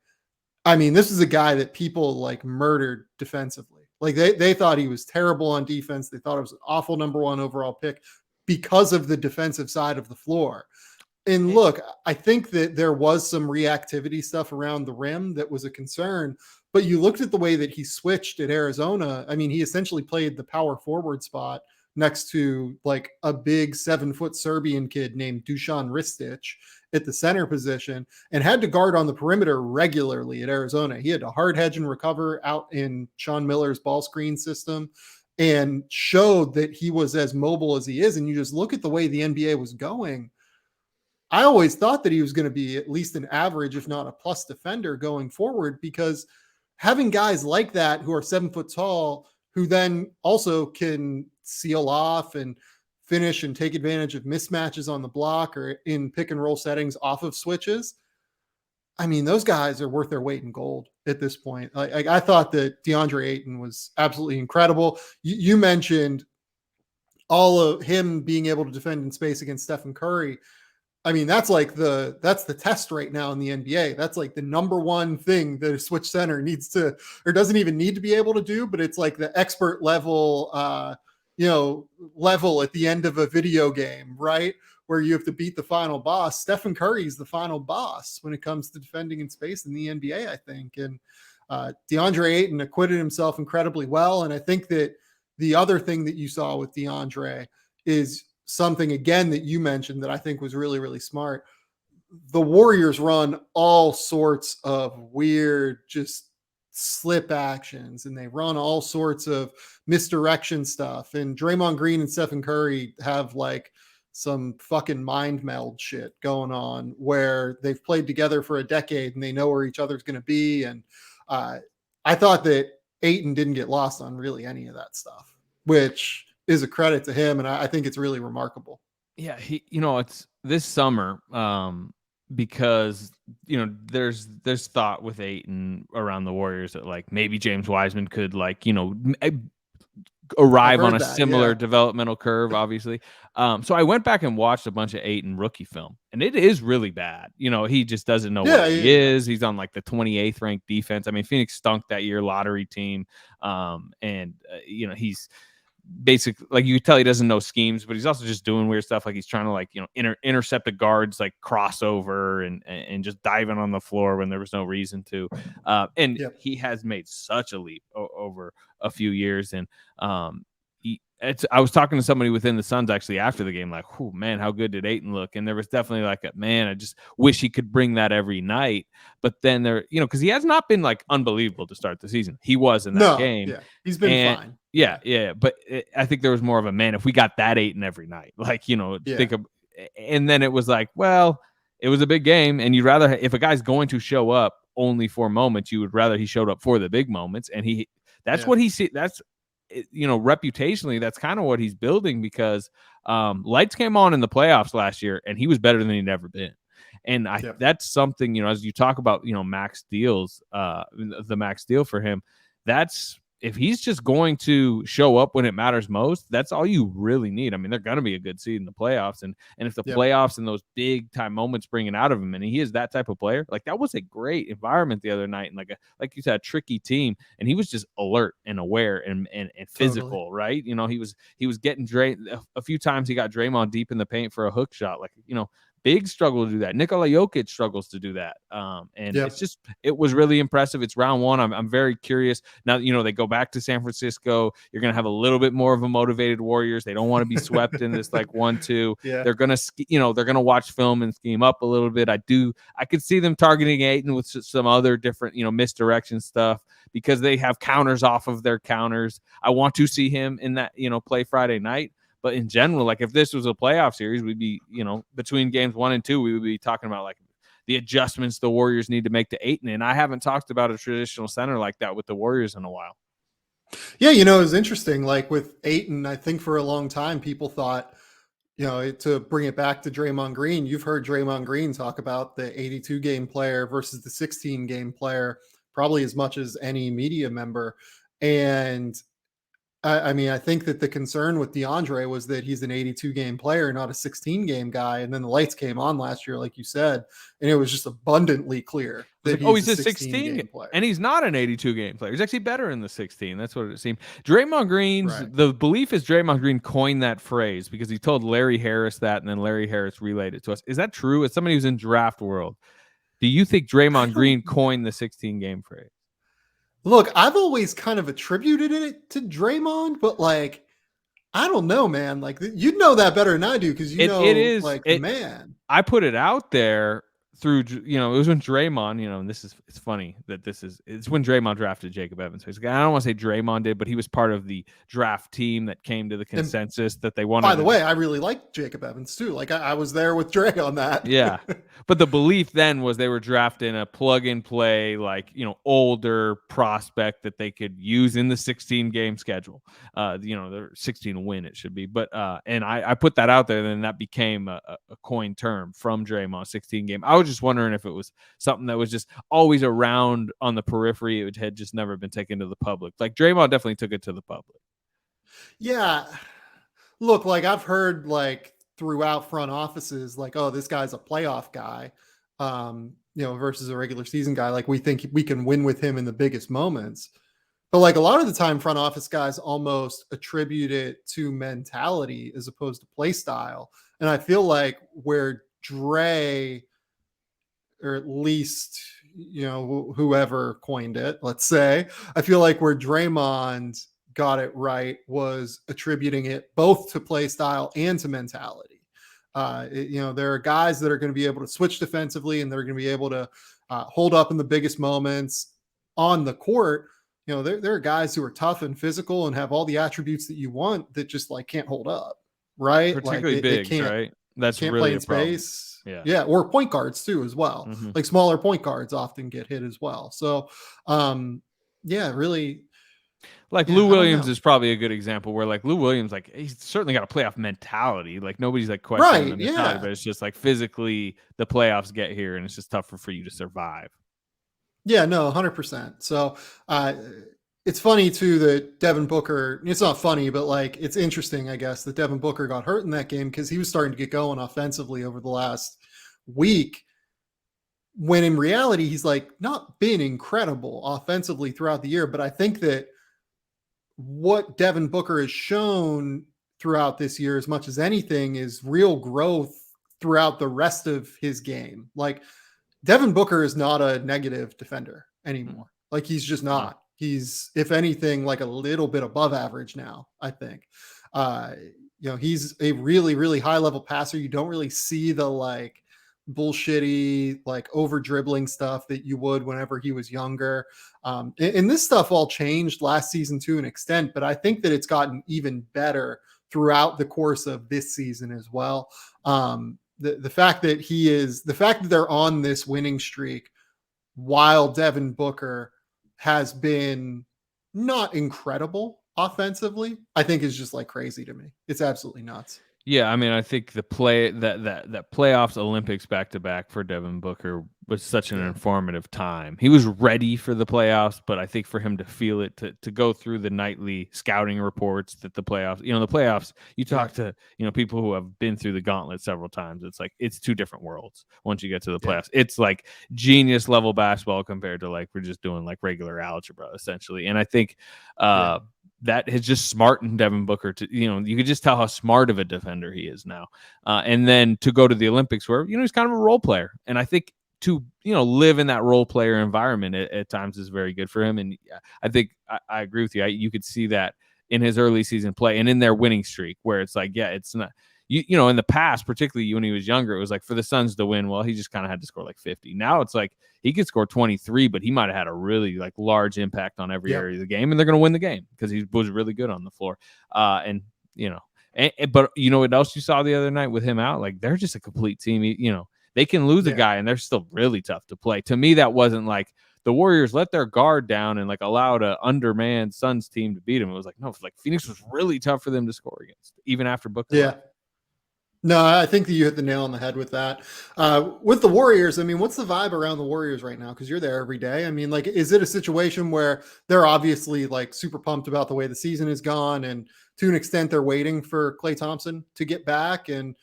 I mean, this is a guy that people like murdered defensively. Like they thought he was terrible on defense. They thought it was an awful number 1 overall pick because of the defensive side of the floor. And look, I think that there was some reactivity stuff around the rim that was a concern, but you looked at the way that he switched at Arizona. I mean, he essentially played the power forward spot next to like a big 7-foot Serbian kid named Dusan Ristic at the center position and had to guard on the perimeter regularly at Arizona. He had to hard hedge and recover out in Sean Miller's ball screen system and showed that he was as mobile as he is. And you just look at the way the NBA was going. I always thought that he was going to be at least an average, if not a plus defender going forward, because having guys like that who are 7 foot tall, who then also can seal off and finish and take advantage of mismatches on the block or in pick and roll settings off of switches. I mean, those guys are worth their weight in gold at this point. Like I thought that DeAndre Ayton was absolutely incredible. You mentioned all of him being able to defend in space against Stephen Curry. I mean, that's the test right now in the NBA. That's like the number one thing that a switch center needs to, or doesn't even need to be able to do, but it's like the expert level, level at the end of a video game, right? Where you have to beat the final boss. Stephen Curry is the final boss when it comes to defending in space in the NBA, I think. And DeAndre Ayton acquitted himself incredibly well. And I think that the other thing that you saw with DeAndre is something, again, that you mentioned that I think was really, really smart. The Warriors run all sorts of weird, just slip actions, and they run all sorts of misdirection stuff. And Draymond Green and Stephen Curry have like some fucking mind meld shit going on where they've played together for a decade and they know where each other's going to be. And I thought that Ayton didn't get lost on really any of that stuff, which is a credit to him. And I think it's really remarkable. Yeah. It's this summer, because, there's thought with Ayton around the Warriors that like maybe James Wiseman could arrive on a similar developmental curve, obviously. So I went back and watched a bunch of Ayton rookie film, and it is really bad. He just doesn't know what he is. He's on like the 28th ranked defense. I mean, Phoenix stunk that year, lottery team. He's basically, like, you could tell he doesn't know schemes, but he's also just doing weird stuff. Like he's trying to intercept a guard's like crossover and just diving on the floor when there was no reason to. He has made such a leap over a few years. And I was talking to somebody within the Suns actually after the game, like, oh man, how good did Ayton look? And there was definitely like I just wish he could bring that every night. But then because he has not been like unbelievable to start the season. He was in that game. Yeah, he's been fine. Yeah. But I think there was more of a, man, if we got that Ayton every night, think of, and then it was like, well, it was a big game, and you'd rather, if a guy's going to show up only for moments, you would rather he showed up for the big moments. And what he see. That's, reputationally, that's kind of what he's building, because lights came on in the playoffs last year and he was better than he'd ever been. And that's something, as you talk about, max deals, the max deal for him, that's, if he's just going to show up when it matters most, that's all you really need. I mean, they're going to be a good seed in the playoffs. And if the playoffs and those big time moments bring it out of him, and he is that type of player, like that was a great environment the other night. And like you said, a tricky team. And he was just alert and aware and physical, right? He was getting a few times he got Draymond deep in the paint for a hook shot. Like, big struggle to do that. Nikola Jokic struggles to do that. It was really impressive. It's round one. I'm very curious. Now, they go back to San Francisco. You're going to have a little bit more of a motivated Warriors. They don't want to be swept in this like 1-2. Yeah. They're going to, they're going to watch film and scheme up a little bit. I could see them targeting Ayton with some other different, misdirection stuff, because they have counters off of their counters. I want to see him in that, play Friday night. But in general, like if this was a playoff series, we'd be, between games 1 and 2, we would be talking about like the adjustments the Warriors need to make to Ayton. And I haven't talked about a traditional center like that with the Warriors in a while. Yeah, it was interesting. Like with Ayton, I think for a long time, people thought, to bring it back to Draymond Green, you've heard Draymond Green talk about the 82 game player versus the 16 game player probably as much as any media member. And I mean, I think that the concern with DeAndre was that he's an 82 game player, not a 16 game guy. And then the lights came on last year, like you said, and it was just abundantly clear that like, oh, he's he's a a 16 game player. and he's not an 82 game player. He's actually better in the 16. That's what it seemed. Draymond Green's Right. the belief is Draymond Green coined that phrase because he told Larry Harris that, and then Larry Harris relayed it to us. Is that true? As somebody who's in draft world, do you think Draymond Green coined the 16 game phrase? Look, I've always kind of attributed it to Draymond, but like, I don't know, man. Like, you know that better than I do because you know, it is like, the man. I put it out there through, it was when Draymond, and it's funny that it's when Draymond drafted Jacob Evans. I don't want to say Draymond did, but he was part of the draft team that came to the consensus that they wanted. By the way, I really like Jacob Evans too. Like I was there with Dre on that. Yeah. But the belief then was they were drafting a plug and play, like, older prospect that they could use in the 16 game schedule. They're 16 win, it should be. But, and I put that out there, and then that became a coined term from Draymond, 16 game. I was just wondering if it was something that was just always around on the periphery. It had just never been taken to the public. Like Draymond definitely took it to the public. Yeah. Look, like I've heard like throughout front offices, like, oh, this guy's a playoff guy, versus a regular season guy. Like we think we can win with him in the biggest moments. But like a lot of the time, front office guys almost attribute it to mentality as opposed to play style. And I feel like where Dre, or at least, whoever coined it, let's say, I feel like where Draymond got it right was attributing it both to play style and to mentality. There are guys that are going to be able to switch defensively, and they're going to be able to hold up in the biggest moments on the court. There are guys who are tough and physical and have all the attributes that you want that just like can't hold up, right? Particularly like big, right? That's can't really play in problem. space. Yeah, or point guards too as well. Mm-hmm. Like smaller point guards often get hit as well. So, really. Like Lou Williams is probably a good example where like Lou Williams, like he's certainly got a playoff mentality. Like nobody's like questioning the mentality, but it's just like physically the playoffs get here and it's just tougher for you to survive. Yeah, no, 100%. So it's funny too that Devin Booker, it's not funny, but like it's interesting, I guess, that Devin Booker got hurt in that game because he was starting to get going offensively over the last week. When in reality, he's like not been incredible offensively throughout the year. But I think that what Devin Booker has shown throughout this year, as much as anything, is real growth throughout the rest of his game. Like Devin Booker is not a negative defender anymore. Like he's just not. He's, if anything, like a little bit above average now, I think. He's a really, really high level passer. You don't really see the like bullshitty, like over dribbling stuff that you would whenever he was younger. And this stuff all changed last season to an extent, but I think that it's gotten even better throughout the course of this season as well. The fact that they're on this winning streak while Devin Booker has been not incredible offensively, I think is just like crazy to me. It's absolutely nuts. Yeah, I mean, I think the playoffs, Olympics back to back for Devin Booker was such an informative time. He was ready for the playoffs, but I think for him to feel it, to go through the nightly scouting reports that the playoffs, you talk to, people who have been through the gauntlet several times. It's like, it's two different worlds once you get to the playoffs. It's like genius level basketball compared to like, we're just doing like regular algebra essentially. And I think, that has just smartened Devin Booker to, you could just tell how smart of a defender he is now. And then to go to the Olympics where, he's kind of a role player. And I think to, live in that role player environment at times is very good for him. And I think I agree with you. You could see that in his early season play and in their winning streak where it's like, it's not, in the past, particularly when he was younger, it was like for the Suns to win, well, he just kind of had to score like 50. Now it's like he could score 23, but he might have had a really like large impact on every area of the game, and they're going to win the game because he was really good on the floor. But you know what else you saw the other night with him out? Like they're just a complete team. They can lose a guy and they're still really tough to play. To me, that wasn't like the Warriors let their guard down and like allowed a undermanned Suns team to beat him. It was like, no, it's like Phoenix was really tough for them to score against, even after Booker. Yeah. No, I think that you hit the nail on the head with that. With the Warriors, I mean, what's the vibe around the Warriors right now? Because you're there every day. I mean, like, is it a situation where they're obviously like super pumped about the way the season has gone, and to an extent, they're waiting for Klay Thompson to get back, and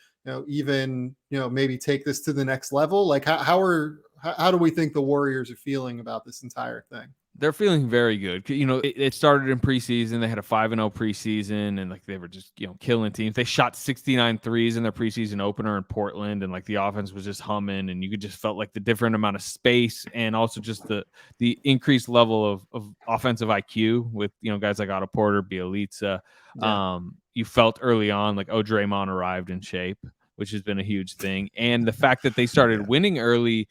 even maybe take this to the next level? Like, how do we think the Warriors are feeling about this entire thing? They're feeling very good. It started in preseason. They had a 5-0 preseason, and like they were just killing teams. They shot 69 threes in their preseason opener in Portland, and like the offense was just humming, and you could just felt like the different amount of space, and also just the increased level of offensive IQ with guys like Otto Porter, Bielitsa. Yeah. You felt early on like Draymond arrived in shape, which has been a huge thing, and the fact that they started winning early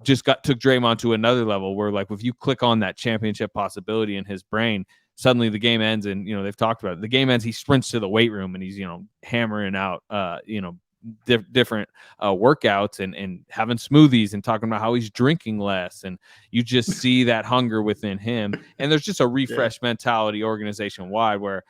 just took Draymond to another level where, like, if you click on that championship possibility in his brain, suddenly the game ends, and they've talked about it. The game ends, he sprints to the weight room and he's hammering out different workouts and having smoothies and talking about how he's drinking less, and you just see that hunger within him. And there's just a refresh mentality organization wide where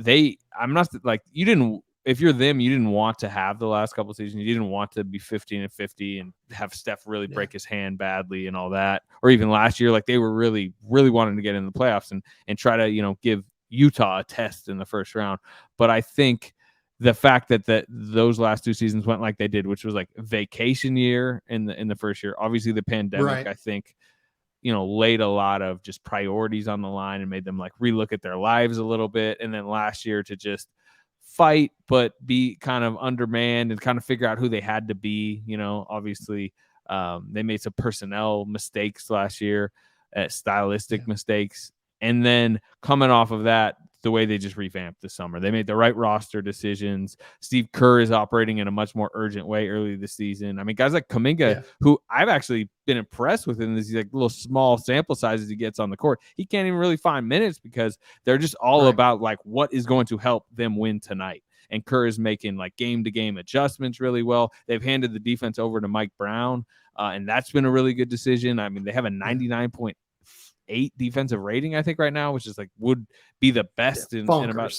I'm not like, you didn't, if you're them, you didn't want to have the last couple of seasons. You didn't want to be 15-50 and have Steph really break his hand badly and all that. Or even last year, like they were really, really wanting to get in the playoffs and try to, give Utah a test in the first round. But I think the fact that those last two seasons went like they did, which was like vacation year in the first year, obviously the pandemic, I think, laid a lot of just priorities on the line and made them like relook at their lives a little bit. And then last year to just fight, but be kind of undermanned and kind of figure out who they had to be. Obviously they made some personnel mistakes last year, stylistic mistakes. And then coming off of that, the way they just revamped this summer, they made the right roster decisions. Steve Kerr is operating in a much more urgent way early this season. I mean, guys like Kuminga, who I've actually been impressed with in these like little small sample sizes he gets on the court. He can't even really find minutes because they're just all about like what is going to help them win tonight. And Kerr is making like game-to-game adjustments really well. They've handed the defense over to Mike Brown, and that's been a really good decision. I mean, they have a 99.8 defensive rating, I think, right now, which is like would be the best in about.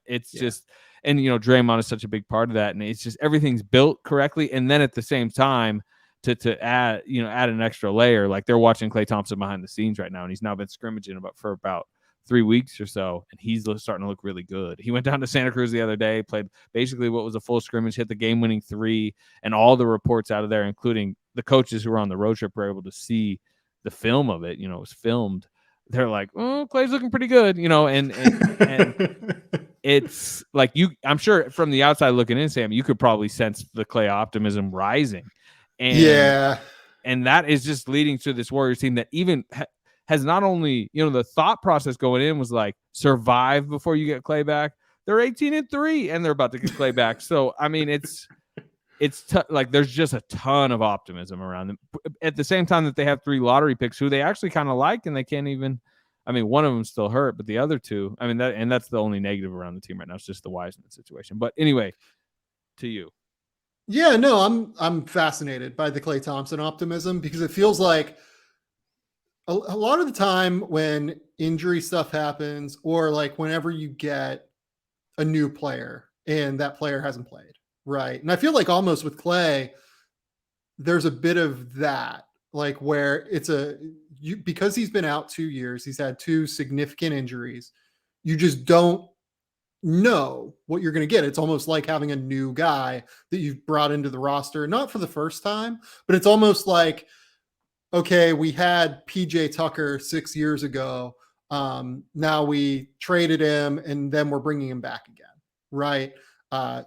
It's just, and Draymond is such a big part of that, and it's just everything's built correctly. And then at the same time, to add an extra layer, like they're watching Klay Thompson behind the scenes right now, and he's now been scrimmaging for about 3 weeks or so, and he's starting to look really good. He went down to Santa Cruz the other day, played basically what was a full scrimmage, hit the game-winning three, and all the reports out of there, including the coaches who were on the road trip, were able to see the film of it. It was filmed. They're like, oh, Klay's looking pretty good, and it's like I'm sure from the outside looking in, Sam, you could probably sense the Klay optimism rising. And that is just leading to this Warriors team that even has not only, the thought process going in was like survive before you get Klay back. They're 18-3 and they're about to get Klay back. So, I mean, it's like there's just a ton of optimism around them at the same time that they have 3 lottery picks who they actually kind of like, and they can't even, I mean, one of them still hurt, but the other two, I mean, that's the only negative around the team right now. It's just the Wiseman situation. But anyway, to you. Yeah, no, I'm fascinated by the Klay Thompson optimism because it feels like a lot of the time when injury stuff happens, or like whenever you get a new player and that player hasn't played, right? And I feel like almost with Klay, there's a bit of that, like where it's because he's been out 2 years, he's had 2 significant injuries. You just don't know what you're going to get. It's almost like having a new guy that you've brought into the roster, not for the first time, but it's almost like, okay, we had PJ Tucker 6 years ago. Now we traded him and then we're bringing him back again, right?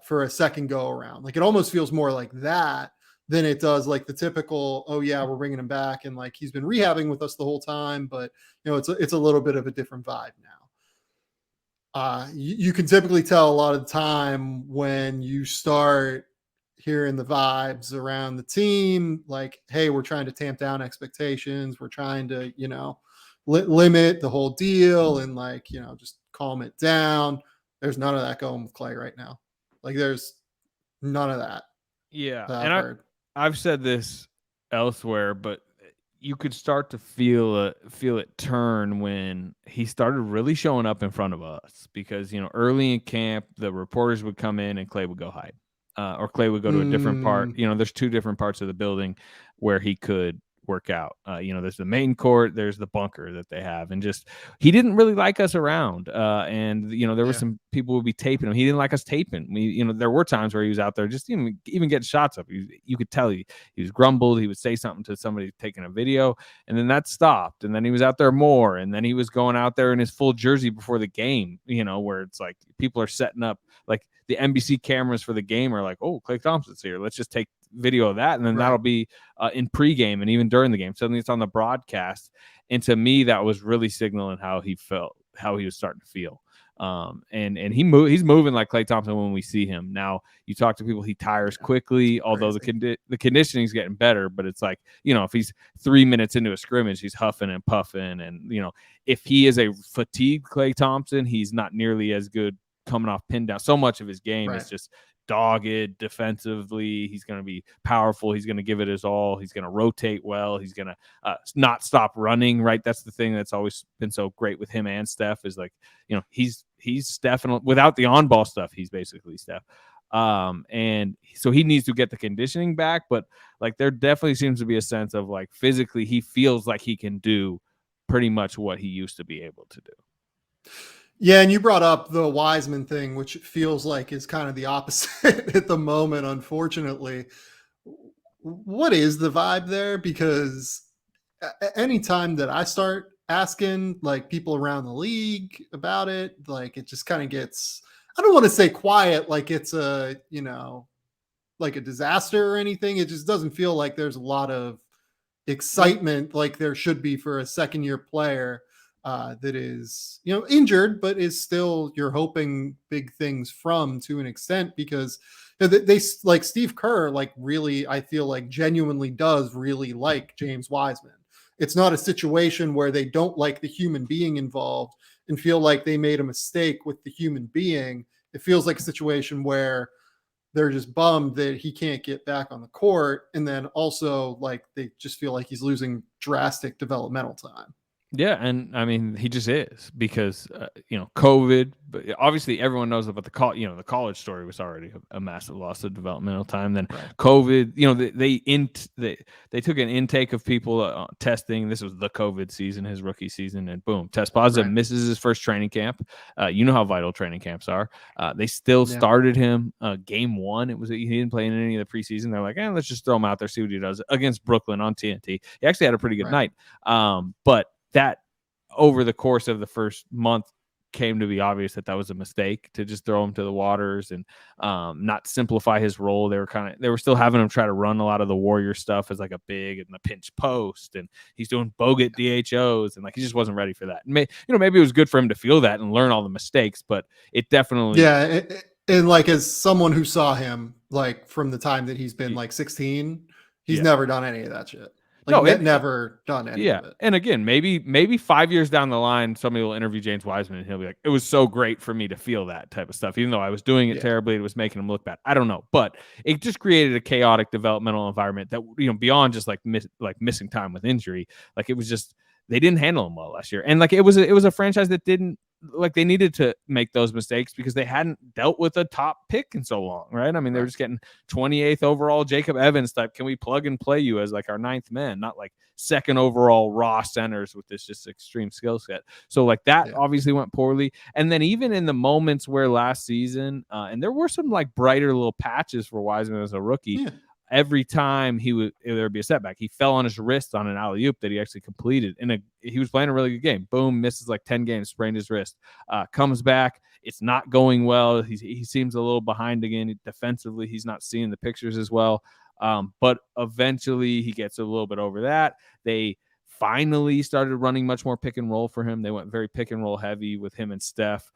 For a second go around. Like it almost feels more like that than it does like the typical, oh yeah, we're bringing him back and like he's been rehabbing with us the whole time, but it's a little bit of a different vibe now. You can typically tell a lot of the time when you start hearing the vibes around the team, like, hey, we're trying to tamp down expectations. We're trying to, limit the whole deal and like, just calm it down. There's none of that going with Klay right now. Like there's none of that. Yeah. And I've said this elsewhere, but you could start to feel it turn when he started really showing up in front of us because, early in camp, the reporters would come in and Klay would go hide. or Klay would go to a different part. There's two different parts of the building where he could work out. There's the main court, there's the bunker that they have, and just he didn't really like us around. And there were some people would be taping him. He didn't like us taping. There were times where he was out there just even getting shots up. You could tell he was grumbled. He would say something to somebody taking a video, and then that stopped. And then he was out there more, and then he was going out there in his full jersey before the game. Where it's like people are setting up like the NBC cameras for the game are like, oh, Klay Thompson's here. Let's just take video of that, and then that'll be in pregame and even during the game. Suddenly it's on the broadcast, and to me that was really signaling how he felt, how he was starting to feel. And he's moving like Klay Thompson when we see him. Now you talk to people, he tires quickly, although the conditioning is getting better. But it's like, if he's 3 minutes into a scrimmage, he's huffing and puffing, and if he is a fatigued Klay Thompson, he's not nearly as good coming off pin down. So much of his game is just dogged defensively. He's going to be powerful. He's going to give it his all. He's going to rotate well. He's going to not stop running. Right. That's the thing that's always been so great with him and Steph is like, he's Steph, and without the on ball stuff, he's basically Steph. And so he needs to get the conditioning back, but like there definitely seems to be a sense of like physically he feels like he can do pretty much what he used to be able to do. Yeah, and you brought up the Wiseman thing, which feels like is kind of the opposite at the moment, unfortunately. What is the vibe there? Because anytime that I start asking like people around the league about it, like it just kind of gets, I don't want to say quiet, like it's a, like a disaster or anything. It just doesn't feel like there's a lot of excitement like there should be for a second-year player that is, injured, but is still you're hoping big things from to an extent, because they like Steve Kerr, like really, I feel like genuinely does really like James Wiseman. It's not a situation where they don't like the human being involved and feel like they made a mistake with the human being. It feels like a situation where they're just bummed that he can't get back on the court. And then also like they just feel like he's losing drastic developmental time. Yeah, and I mean he just is because COVID. But obviously, everyone knows about the college story was already a massive loss of developmental time. Then COVID, they took an intake of people testing. This was the COVID season, his rookie season, and boom, test positive. Misses his first training camp. You know how vital training camps are. They still started him game one. He didn't play in any of the preseason. They're like, let's just throw him out there, see what he does against Brooklyn on TNT. He actually had a pretty good night, but that over the course of the first month came to be obvious that was a mistake to just throw him to the waters and not simplify his role. They were still having him try to run a lot of the Warrior stuff as like a big and the pinch post, and he's doing bogut DHOs, and like he just wasn't ready for that. Maybe it was good for him to feel that and learn all the mistakes, but it definitely and like as someone who saw him like from the time that he's been like 16, he's never done any of that shit. Like never done any of it. And again, maybe 5 years down the line, somebody will interview James Wiseman and he'll be like, it was so great for me to feel that type of stuff, even though I was doing it terribly, it was making him look bad. I don't know, but it just created a chaotic developmental environment that beyond just like missing time with injury, like it was just they didn't handle him well last year, and like it was a franchise that didn't. Like they needed to make those mistakes because they hadn't dealt with a top pick in so long, right? I mean, they were just getting 28th overall Jacob Evans type. Can we plug and play you as like our ninth man, not like second overall raw centers with this just extreme skill set. So like that obviously went poorly. And then even in the moments where last season, and there were some like brighter little patches for Wiseman as a rookie. Yeah. Every time there would be a setback. He fell on his wrist on an alley-oop that he actually completed. He was playing a really good game. Boom, misses like 10 games, sprained his wrist. Comes back. It's not going well. He seems a little behind again. Defensively, he's not seeing the pictures as well. But eventually he gets a little bit over that. They finally started running much more pick and roll for him. They went very pick and roll heavy with him and Steph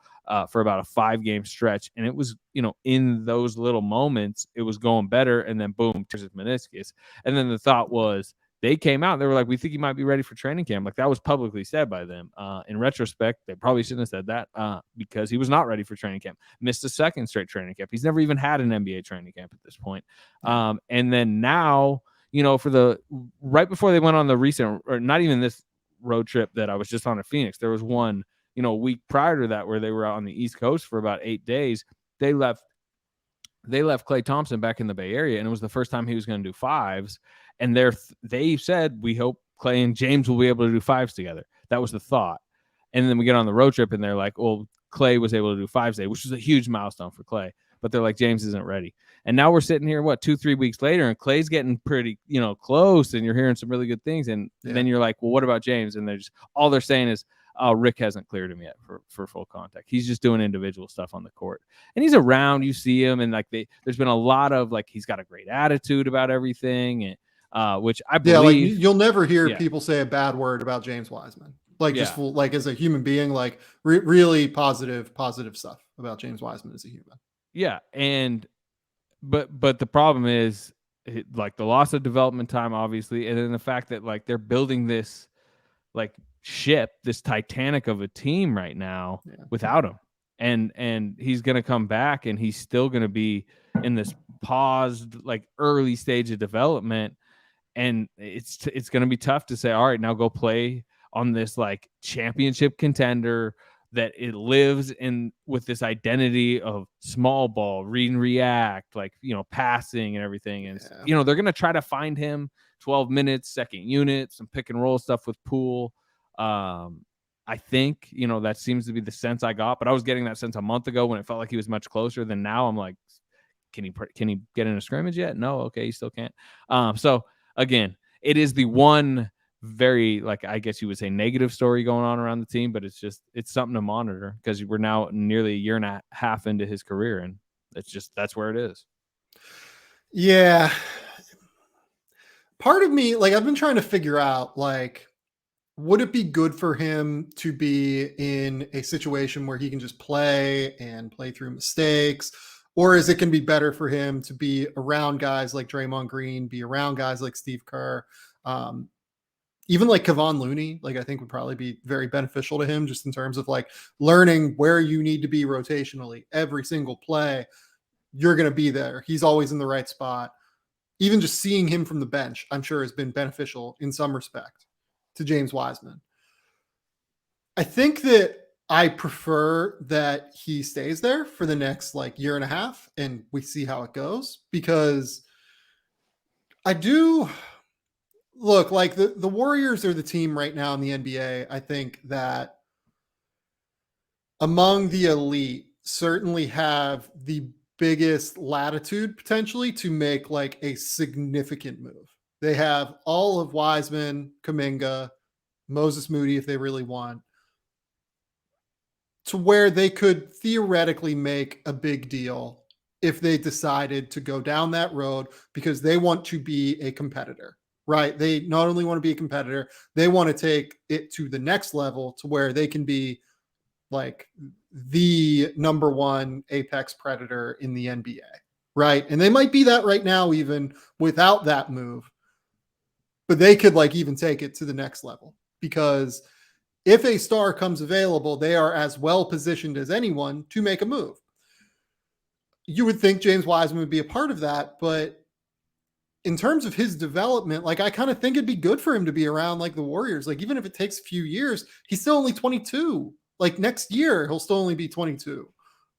for about a 5-game stretch. And it was, in those little moments, it was going better. And then boom, tears his meniscus. And then the thought was they came out. They were like, we think he might be ready for training camp. Like that was publicly said by them. In retrospect, they probably shouldn't have said that because he was not ready for training camp. Missed a second straight training camp. He's never even had an NBA training camp at this point. And then now, for right before they went on the recent, or not even this road trip that I was just on to Phoenix, there was one, a week prior to that where they were out on the East Coast for about 8 days. They left they left Klay Thompson back in the Bay Area, and it was the first time he was going to do fives. And they said, we hope Klay and James will be able to do fives together. That was the thought. And then we get on the road trip, and they're like, well, Klay was able to do fives today, which was a huge milestone for Klay. But they're like, James isn't ready. And now we're sitting here, 2-3 weeks later, and Klay's getting pretty, close, and you're hearing some really good things. And then you're like, well, what about James? And all they're saying is, oh, Rick hasn't cleared him yet for full contact. He's just doing individual stuff on the court. And he's around, you see him, and like there's been a lot of like he's got a great attitude about everything, and which I believe. Like you'll never hear people say a bad word about James Wiseman. Like just like as a human being, like really positive stuff about James Wiseman as a human. Yeah, but the problem is like the loss of development time, obviously, and then the fact that like they're building this like ship, this Titanic of a team right now without him, and he's gonna come back, and he's still gonna be in this paused like early stage of development, and it's gonna be tough to say, all right, now go play on this like championship contender that it lives in with this identity of small ball, read and react, like, passing and everything. And, they're going to try to find him 12 minutes, second unit, some pick and roll stuff with Poole. I think, that seems to be the sense I got, but I was getting that sense a month ago when it felt like he was much closer than now. I'm like, can he get in a scrimmage yet? No. Okay. He still can't. So again, it is the one very, like, I guess you would say negative story going on around the team, but it's something to monitor because we're now nearly a year and a half into his career, and that's where it is. Yeah. Part of me, like, I've been trying to figure out, like, would it be good for him to be in a situation where he can just play and play through mistakes? Or is it going to be better for him to be around guys like Draymond Green, be around guys like Steve Kerr, even like Kevon Looney, like I think would probably be very beneficial to him just in terms of like learning where you need to be rotationally. Every single play, you're going to be there. He's always in the right spot. Even just seeing him from the bench, I'm sure has been beneficial in some respect to James Wiseman. I think that I prefer that he stays there for the next like year and a half and we see how it goes, because I do look like the Warriors are the team right now in the NBA. I think that among the elite certainly have the biggest latitude potentially to make like a significant move. They have all of Wiseman, Kuminga, Moses Moody, if they really want, to where they could theoretically make a big deal if they decided to go down that road because they want to be a competitor. Right. They not only want to be a competitor, they want to take it to the next level to where they can be like the number one apex predator in the NBA. Right. And they might be that right now, even without that move, but they could like even take it to the next level, because if a star comes available, they are as well positioned as anyone to make a move. You would think James Wiseman would be a part of that, but in terms of his development, like I kind of think it'd be good for him to be around like the Warriors. Like even if it takes a few years, he's still only 22. Like next year, he'll still only be 22.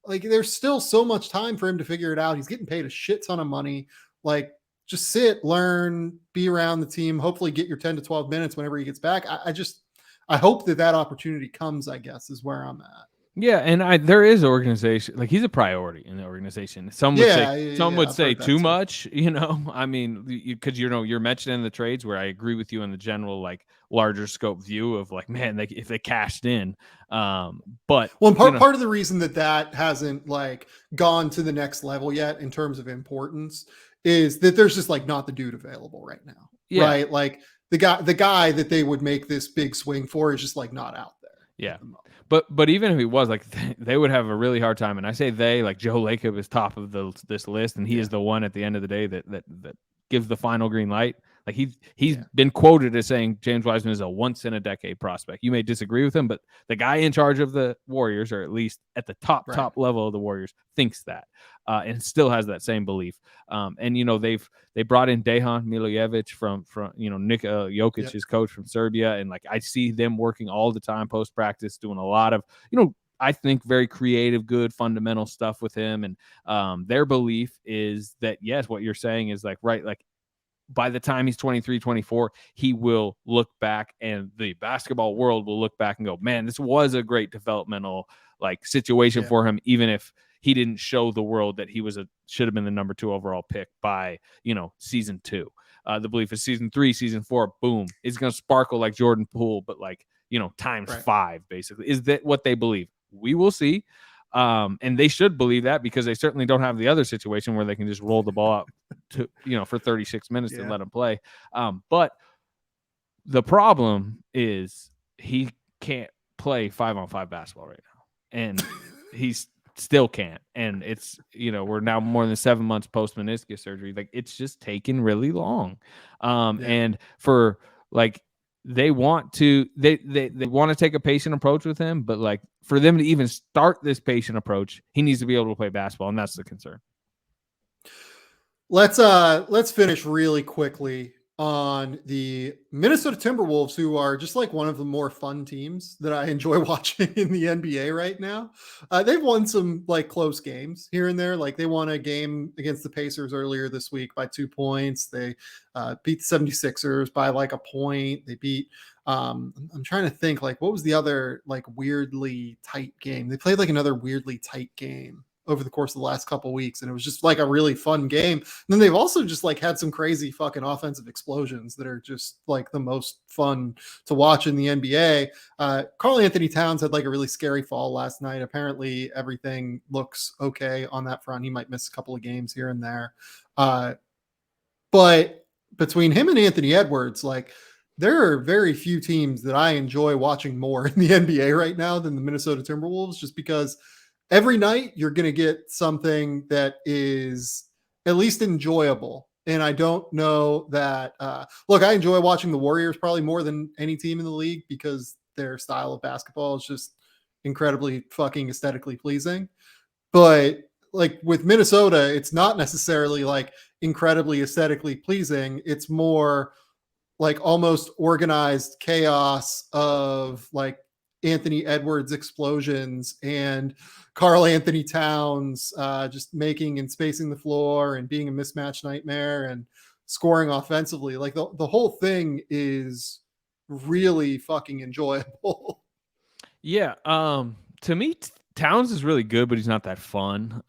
Like there's still so much time for him to figure it out. He's getting paid a shit ton of money. Like just sit, learn, be around the team, hopefully get your 10 to 12 minutes whenever he gets back. I hope that opportunity comes, I guess, is where I'm at. Yeah, and there is organization, like he's a priority in the organization. Some would say too much, I mean, because you're mentioning the trades where I agree with you in the general like larger scope view of like, man, if they cashed in, but part of the reason that hasn't like gone to the next level yet in terms of importance is that there's just like not the dude available right now, right? Like the guy that they would make this big swing for is just like not out there. Yeah. But even if he was, like, they would have a really hard time. And I say they, like Joe Lacob is top of this list, and he is the one at the end of the day that gives the final green light. Like he's been quoted as saying James Wiseman is a once in a decade prospect. You may disagree with him, but the guy in charge of the Warriors, or at least at the top level of the Warriors, thinks that, and still has that same belief. And they brought in Dejan Milojevic from Nik Jokic's coach from Serbia, and like I see them working all the time post practice, doing a lot of I think, very creative, good, fundamental stuff with him. And their belief is that, yes, what you're saying is like, right, like by the time he's 23, 24, he will look back and the basketball world will look back and go, man, this was a great developmental like situation for him, even if he didn't show the world that he should have been the number 2 overall pick by, season 2. The belief is season 3, season 4, boom, it's going to sparkle like Jordan Poole, but like, times 5, basically. Is that what they believe? We will see. And they should believe that, because they certainly don't have the other situation where they can just roll the ball out for 36 minutes and let him play. But the problem is he can't play 5-on-5 basketball right now, and he's still can't. And it's, we're now more than 7 months post meniscus surgery. Like, it's just taken really long. And for like, they want to take a patient approach with him, but like, for them to even start this patient approach, he needs to be able to play basketball, and that's the concern. Let's finish really quickly on the Minnesota Timberwolves, who are just like one of the more fun teams that I enjoy watching in the NBA right now. They've won some like close games here and there. Like, they won a game against the Pacers earlier this week by 2 points. They beat the 76ers by like a point. They beat I'm trying to think, like, what was the other like weirdly tight game? They played like another weirdly tight game over the course of the last couple of weeks, and it was just like a really fun game. And then they've also just like had some crazy fucking offensive explosions that are just like the most fun to watch in the NBA. Karl Anthony Towns had like a really scary fall last night. Apparently everything looks okay on that front. He might miss a couple of games here and there. But between him and Anthony Edwards, like, there are very few teams that I enjoy watching more in the NBA right now than the Minnesota Timberwolves, just because every night you're going to get something that is at least enjoyable. And I don't know that, look, I enjoy watching the Warriors probably more than any team in the league, because their style of basketball is just incredibly fucking aesthetically pleasing. But like with Minnesota, it's not necessarily like incredibly aesthetically pleasing. It's more like almost organized chaos of like Anthony Edwards explosions and Karl Anthony Towns just making and spacing the floor and being a mismatch nightmare and scoring offensively. Like the whole thing is really fucking enjoyable. Yeah. To me, Towns is really good, but he's not that fun.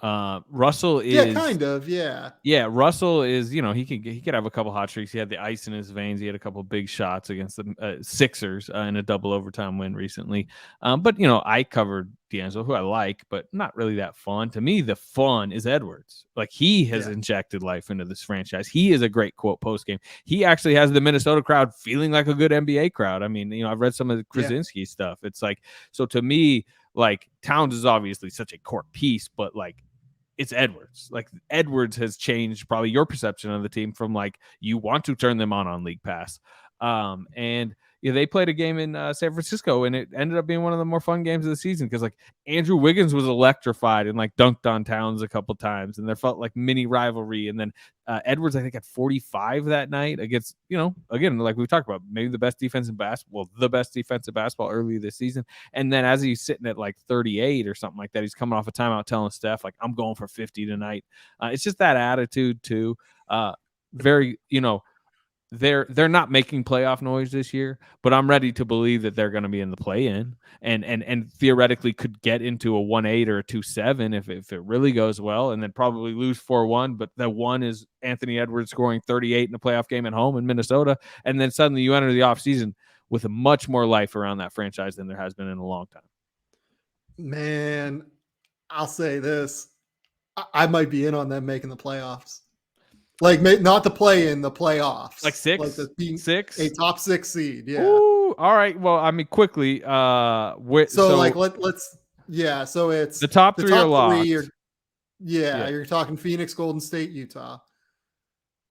Russell is kind of. Yeah. Yeah, Russell is, he could have a couple hot streaks. He had the ice in his veins. He had a couple big shots against the Sixers in a double overtime win recently. But I covered D'Angelo, who I like, but not really that fun. To me, the fun is Edwards. Like, he has injected life into this franchise. He is a great quote post game. He actually has the Minnesota crowd feeling like a good NBA crowd. I mean, I've read some of the Krasinski stuff. It's like, so to me, like, Towns is obviously such a core piece, but like, it's Edwards. Like, Edwards has changed probably your perception of the team from like, you want to turn them on League Pass. And they played a game in San Francisco, and it ended up being one of the more fun games of the season, because like Andrew Wiggins was electrified and like dunked on Towns a couple times, and there felt like mini rivalry. And then Edwards, I think, had 45 that night against, again, like we've talked about, maybe the best defense in basketball, the best defensive basketball early this season. And then as he's sitting at like 38 or something like that, he's coming off a timeout telling Steph, like, I'm going for 50 tonight. It's just that attitude too. Very, they're not making playoff noise this year, but I'm ready to believe that they're going to be in the play-in and theoretically could get into a 1-8 or a 2-7 if it really goes well, and then probably lose 4-1. But the one is Anthony Edwards scoring 38 in a playoff game at home in Minnesota, and then suddenly you enter the offseason with a much more life around that franchise than there has been in a long time. Man, I'll say this. I might be in on them making the playoffs. Like, not to play in the playoffs. Like six? Like being six? A top 6 seed. Yeah. Ooh, all right. Well, I mean, quickly. So like, let's. Yeah. So it's the top three are locked. You're talking Phoenix, Golden State, Utah.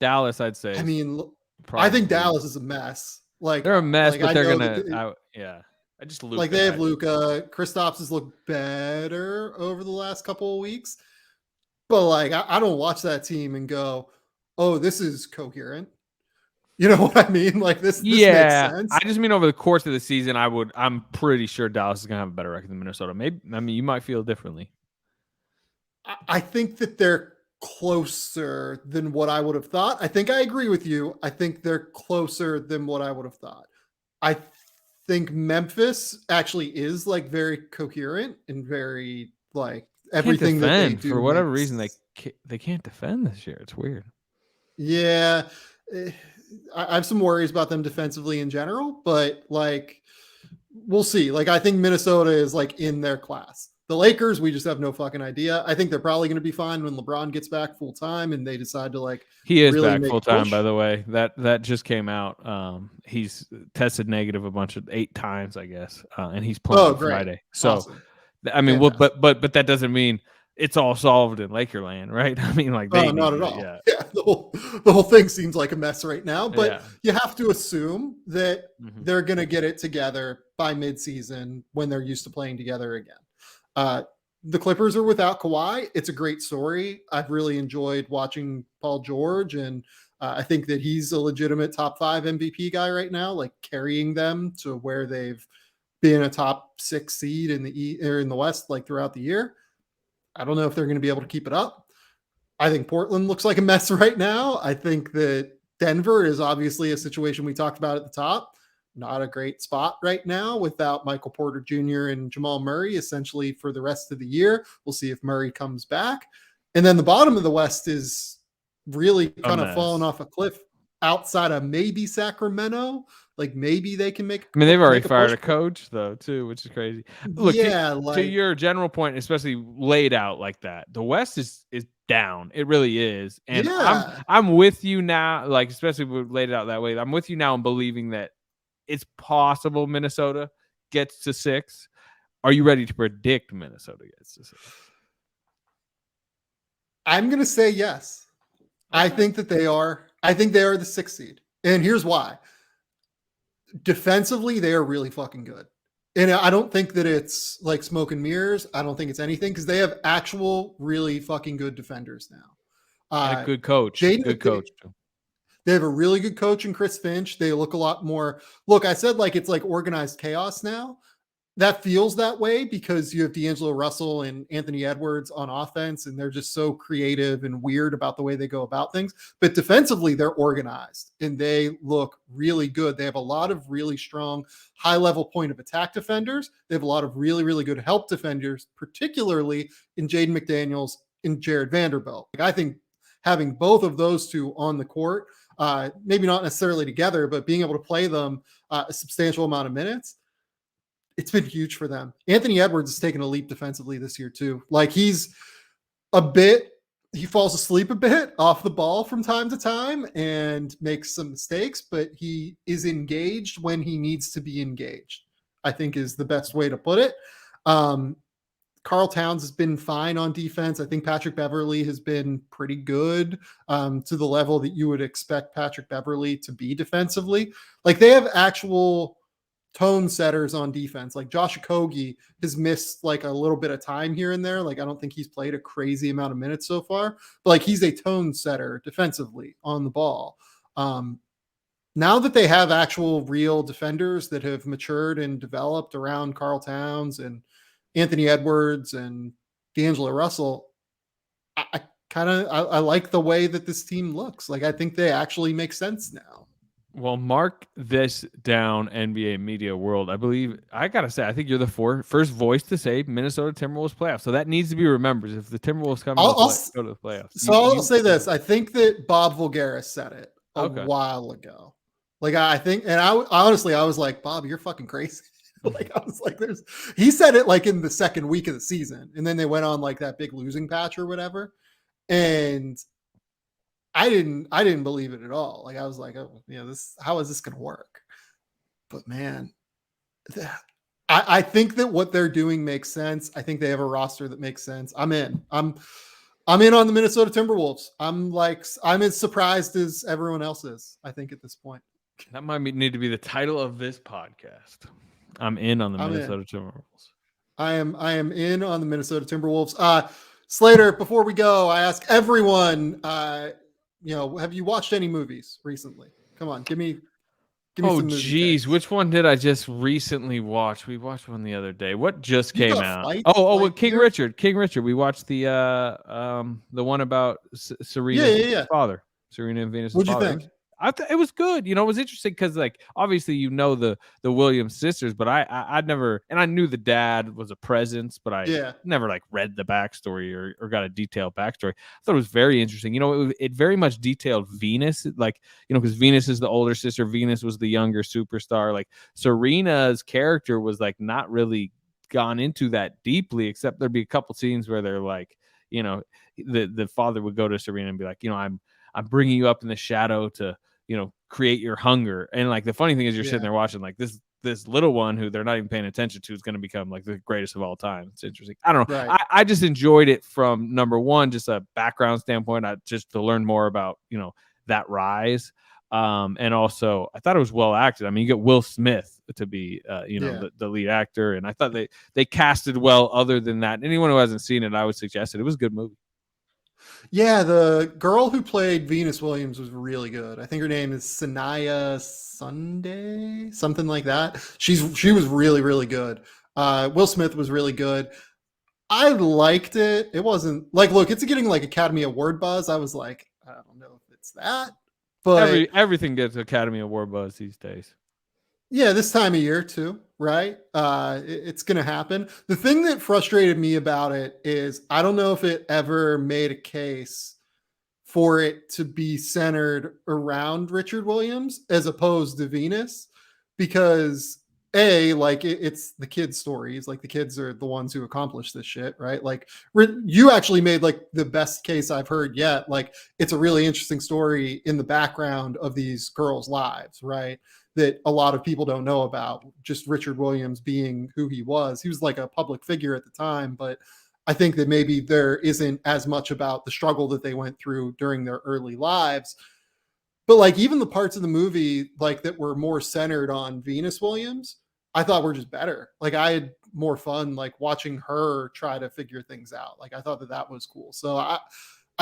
Dallas, I'd say. I mean, probably. I think Dallas is a mess. Like, they're a mess, but they're gonna. I just Luka. Like, they have Luka. Kristaps has looked better over the last couple of weeks, but like, I don't watch that team and go, oh, this is coherent. You know what I mean? Like this makes sense. I just mean over the course of the season, I'm pretty sure Dallas is gonna have a better record than Minnesota. Maybe, I mean, you might feel differently. I think that they're closer than what I would have thought. I think I agree with you. I think they're closer than what I would have thought. I think Memphis actually is like very coherent and very like everything that they do for whatever makes, reason they can't defend this year. It's weird. yeah. eh, I have some worries about them defensively in general, but like we'll see. Like I think Minnesota is like in their class. The Lakers, we just have no fucking idea. I think they're probably going to be fine when LeBron gets back full time and they decide to like He is really back make full a time, push. by the way. That just came out. He's tested negative 8 times, I guess, and he's playing Friday. So, Awesome. I mean, Fantastic. but that doesn't mean it's all solved in Lakerland, right? I mean, like they Not need at it, all. yeah. Yeah, the whole thing seems like a mess right now, but Yeah. you have to assume that Mhm. they're going to get it together by midseason when they're used to playing together again. The Clippers are without Kawhi. It's a great story. I've really enjoyed watching Paul George, and I think that he's a legitimate top 5 MVP guy right now, like carrying them to where they've been a top 6 seed in the West, like throughout the year. I don't know if they're going to be able to keep it up. I think Portland looks like a mess right now. I think that Denver is obviously a situation we talked about at the top. Not a great spot right now without Michael Porter Jr. and Jamal Murray essentially for the rest of the year. We'll see if Murray comes back. And then the bottom of the West is really kind of falling off a cliff outside of maybe Sacramento. Like maybe they can make. I mean, they've already make a fired push. a coach though, too, which is crazy. Look, Yeah, to your general point, especially laid out like that, the West is down. It really is, and yeah. I'm with you now. Like especially we laid it out that way. I'm with you now in believing that it's possible Minnesota gets to 6. Are you ready to predict Minnesota gets to 6? I'm going to say yes. Okay. I think that they are. I think they are the 6th seed. And here's why. Defensively, they are really fucking good. And I don't think that it's like smoke and mirrors. I don't think it's anything because they have actual really fucking good defenders now. And a good coach. Good coach. They have a really good coach in Chris Finch. They look a lot more. Look, I said like it's like organized chaos now. That feels that way because you have D'Angelo Russell and Anthony Edwards on offense, and they're just so creative and weird about the way they go about things. But defensively, they're organized and they look really good. They have a lot of really strong, high-level point of attack defenders. They have a lot of really, really good help defenders, particularly in Jaden McDaniels and Jared Vanderbilt. Like, I think having both of those two on the court, maybe not necessarily together, but being able to play them a substantial amount of minutes, it's been huge for them. Anthony Edwards has taken a leap defensively this year too. Like he falls asleep a bit off the ball from time to time and makes some mistakes, but he is engaged when he needs to be engaged, I think is the best way to put it. Karl Towns has been fine on defense. I think Patrick Beverley has been pretty good to the level that you would expect Patrick Beverley to be defensively. Like they have actual tone setters on defense. Like Josh Okogie has missed like a little bit of time here and there. Like I don't think he's played a crazy amount of minutes so far, but like he's a tone setter defensively on the ball. Now that they have actual real defenders that have matured and developed around Karl Towns and Anthony Edwards and D'Angelo Russell, I like the way that this team looks. Like I think they actually make sense now. Well, mark this down, NBA media world. I believe I gotta say, I think you're the first voice to say Minnesota Timberwolves playoffs. So that needs to be remembered. If the Timberwolves come go to the playoffs, so I'll say this: I think that Bob Voulgaris said it a while ago. Like I think, and I honestly, I was like, Bob, you're fucking crazy. Like I was like, he said it like in the second week of the season, and then they went on like that big losing patch or whatever, and I didn't believe it at all. Like I was like, oh, how is this going to work? But man, I think that what they're doing makes sense. I think they have a roster that makes sense. I'm in. I'm in on the Minnesota Timberwolves. I'm as surprised as everyone else is, I think, at this point. That might need to be the title of this podcast. I'm in on the Minnesota Timberwolves. I am in on the Minnesota Timberwolves. Slater, before we go, I ask everyone, have you watched any movies recently? Come on, give me Oh, some movie geez. takes. Which one did I just recently watch? We watched one the other day. What just You came got out? flight, Well, flight King here. Richard. King Richard. We watched the one about Serena's Yeah. father, Serena and Venus's What'd you father. think? I thought it was good. You know, it was interesting because, like, obviously, the Williams sisters, but I'd never, and I knew the dad was a presence, but I Yeah. never like read the backstory or got a detailed backstory. I thought it was very interesting. You know, it very much detailed Venus, like, you know, because Venus is the older sister, Venus was the younger superstar. Like, Serena's character was like not really gone into that deeply, except there'd be a couple scenes where they're like, you know, the father would go to Serena and be like, you know, I'm bringing you up in the shadow to, you know, create your hunger. And like the funny thing is, you're sitting there watching like this little one who they're not even paying attention to is going to become like the greatest of all time. It's interesting. I don't know. Right. I just enjoyed it from number one, just a background standpoint, just to learn more about, you know, that rise. And also I thought it was well acted. I mean, you get Will Smith to be, you know, the lead actor. And I thought they casted well. Other than that, anyone who hasn't seen it, I would suggest it. It was a good movie. Yeah, the girl who played Venus Williams was really good. I think her name is Sanaya Sunday, something like that. She was really, really good. Will Smith was really good. I liked it. It wasn't like, look, it's getting like Academy Award buzz. I was like, I don't know if it's that, but Everything gets Academy Award buzz these days. yeah, this time of year too, right? It's going to happen. The thing that frustrated me about it is I don't know if it ever made a case for it to be centered around Richard Williams as opposed to Venus, because like it's the kids' stories. Like the kids are the ones who accomplish this shit, right? Like you actually made like the best case I've heard yet. Like it's a really interesting story in the background of these girls' lives, right? That a lot of people don't know about. Just Richard Williams being who he was. He was like a public figure at the time, but I think that maybe there isn't as much about the struggle that they went through during their early lives. But like even the parts of the movie like that were more centered on Venus Williams, I thought were just better. Like I had more fun like watching her try to figure things out. Like I thought that was cool. So I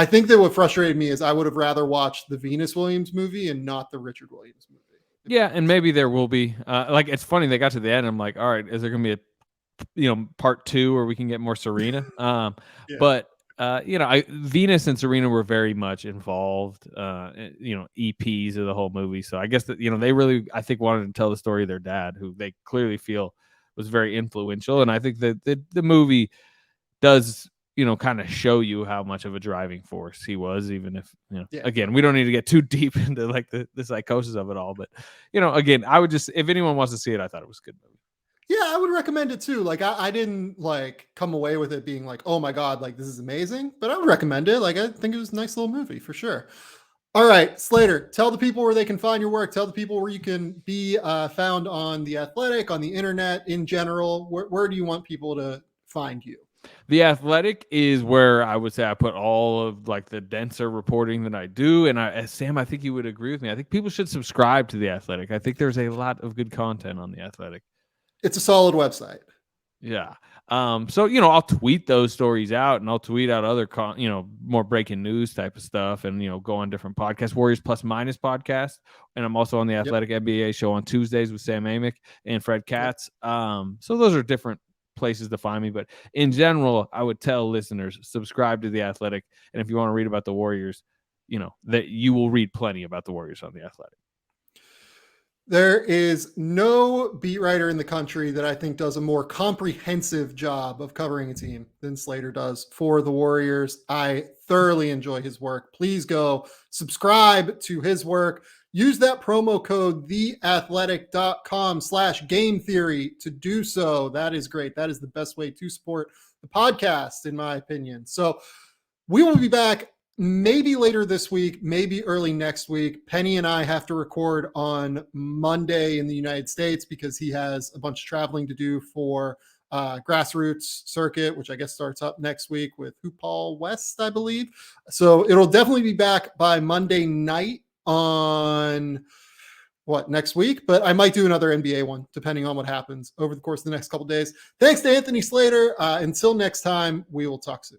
think that what frustrated me is I would have rather watched the Venus Williams movie and not the Richard Williams movie. Yeah, and maybe there will be. Like it's funny they got to the end. I'm like, all right, is there gonna be a part 2 where we can get more Serena? But Venus and Serena were very much involved. EPs of the whole movie. So I guess that they really, I think, wanted to tell the story of their dad, who they clearly feel was very influential. And I think that the movie does kind of show you how much of a driving force he was, even if again, we don't need to get too deep into like the psychosis of it all, but again, I would just, if anyone wants to see it, I thought it was a good movie. Yeah, I would recommend it too. Like I didn't like come away with it being like, oh my God, like this is amazing, but I would recommend it. Like I think it was a nice little movie for sure. All right, Slater, tell the people where they can find your work. Tell the people where you can be found on The Athletic, on the internet in general. Where do you want people to find you? The Athletic is where I would say I put all of like the denser reporting that I do. And Sam, I think you would agree with me. I think people should subscribe to The Athletic. I think there's a lot of good content on The Athletic. It's a solid website. Yeah. So, I'll tweet those stories out, and I'll tweet out other, more breaking news type of stuff, and, go on different podcasts, Warriors Plus Minus podcast. And I'm also on the Athletic NBA show on Tuesdays with Sam Amick and Fred Katz. So those are different places to find me. But in general, I would tell listeners, subscribe to the Athletic. And if you want to read about the Warriors, that you will read plenty about the Warriors on the Athletic. There is no beat writer in the country that I think does a more comprehensive job of covering a team than Slater does for the Warriors. I thoroughly enjoy his work. Please go subscribe to his work. Use that promo code theathletic.com/game theory to do so. That is great. That is the best way to support the podcast, in my opinion. So we will be back maybe later this week, maybe early next week. Penny and I have to record on Monday in the United States because he has a bunch of traveling to do for grassroots circuit, which I guess starts up next week with Hoopal West, I believe. So it'll definitely be back by Monday night on next week, but I might do another NBA one depending on what happens over the course of the next couple of days. Thanks to Anthony Slater. Until next time, we will talk soon.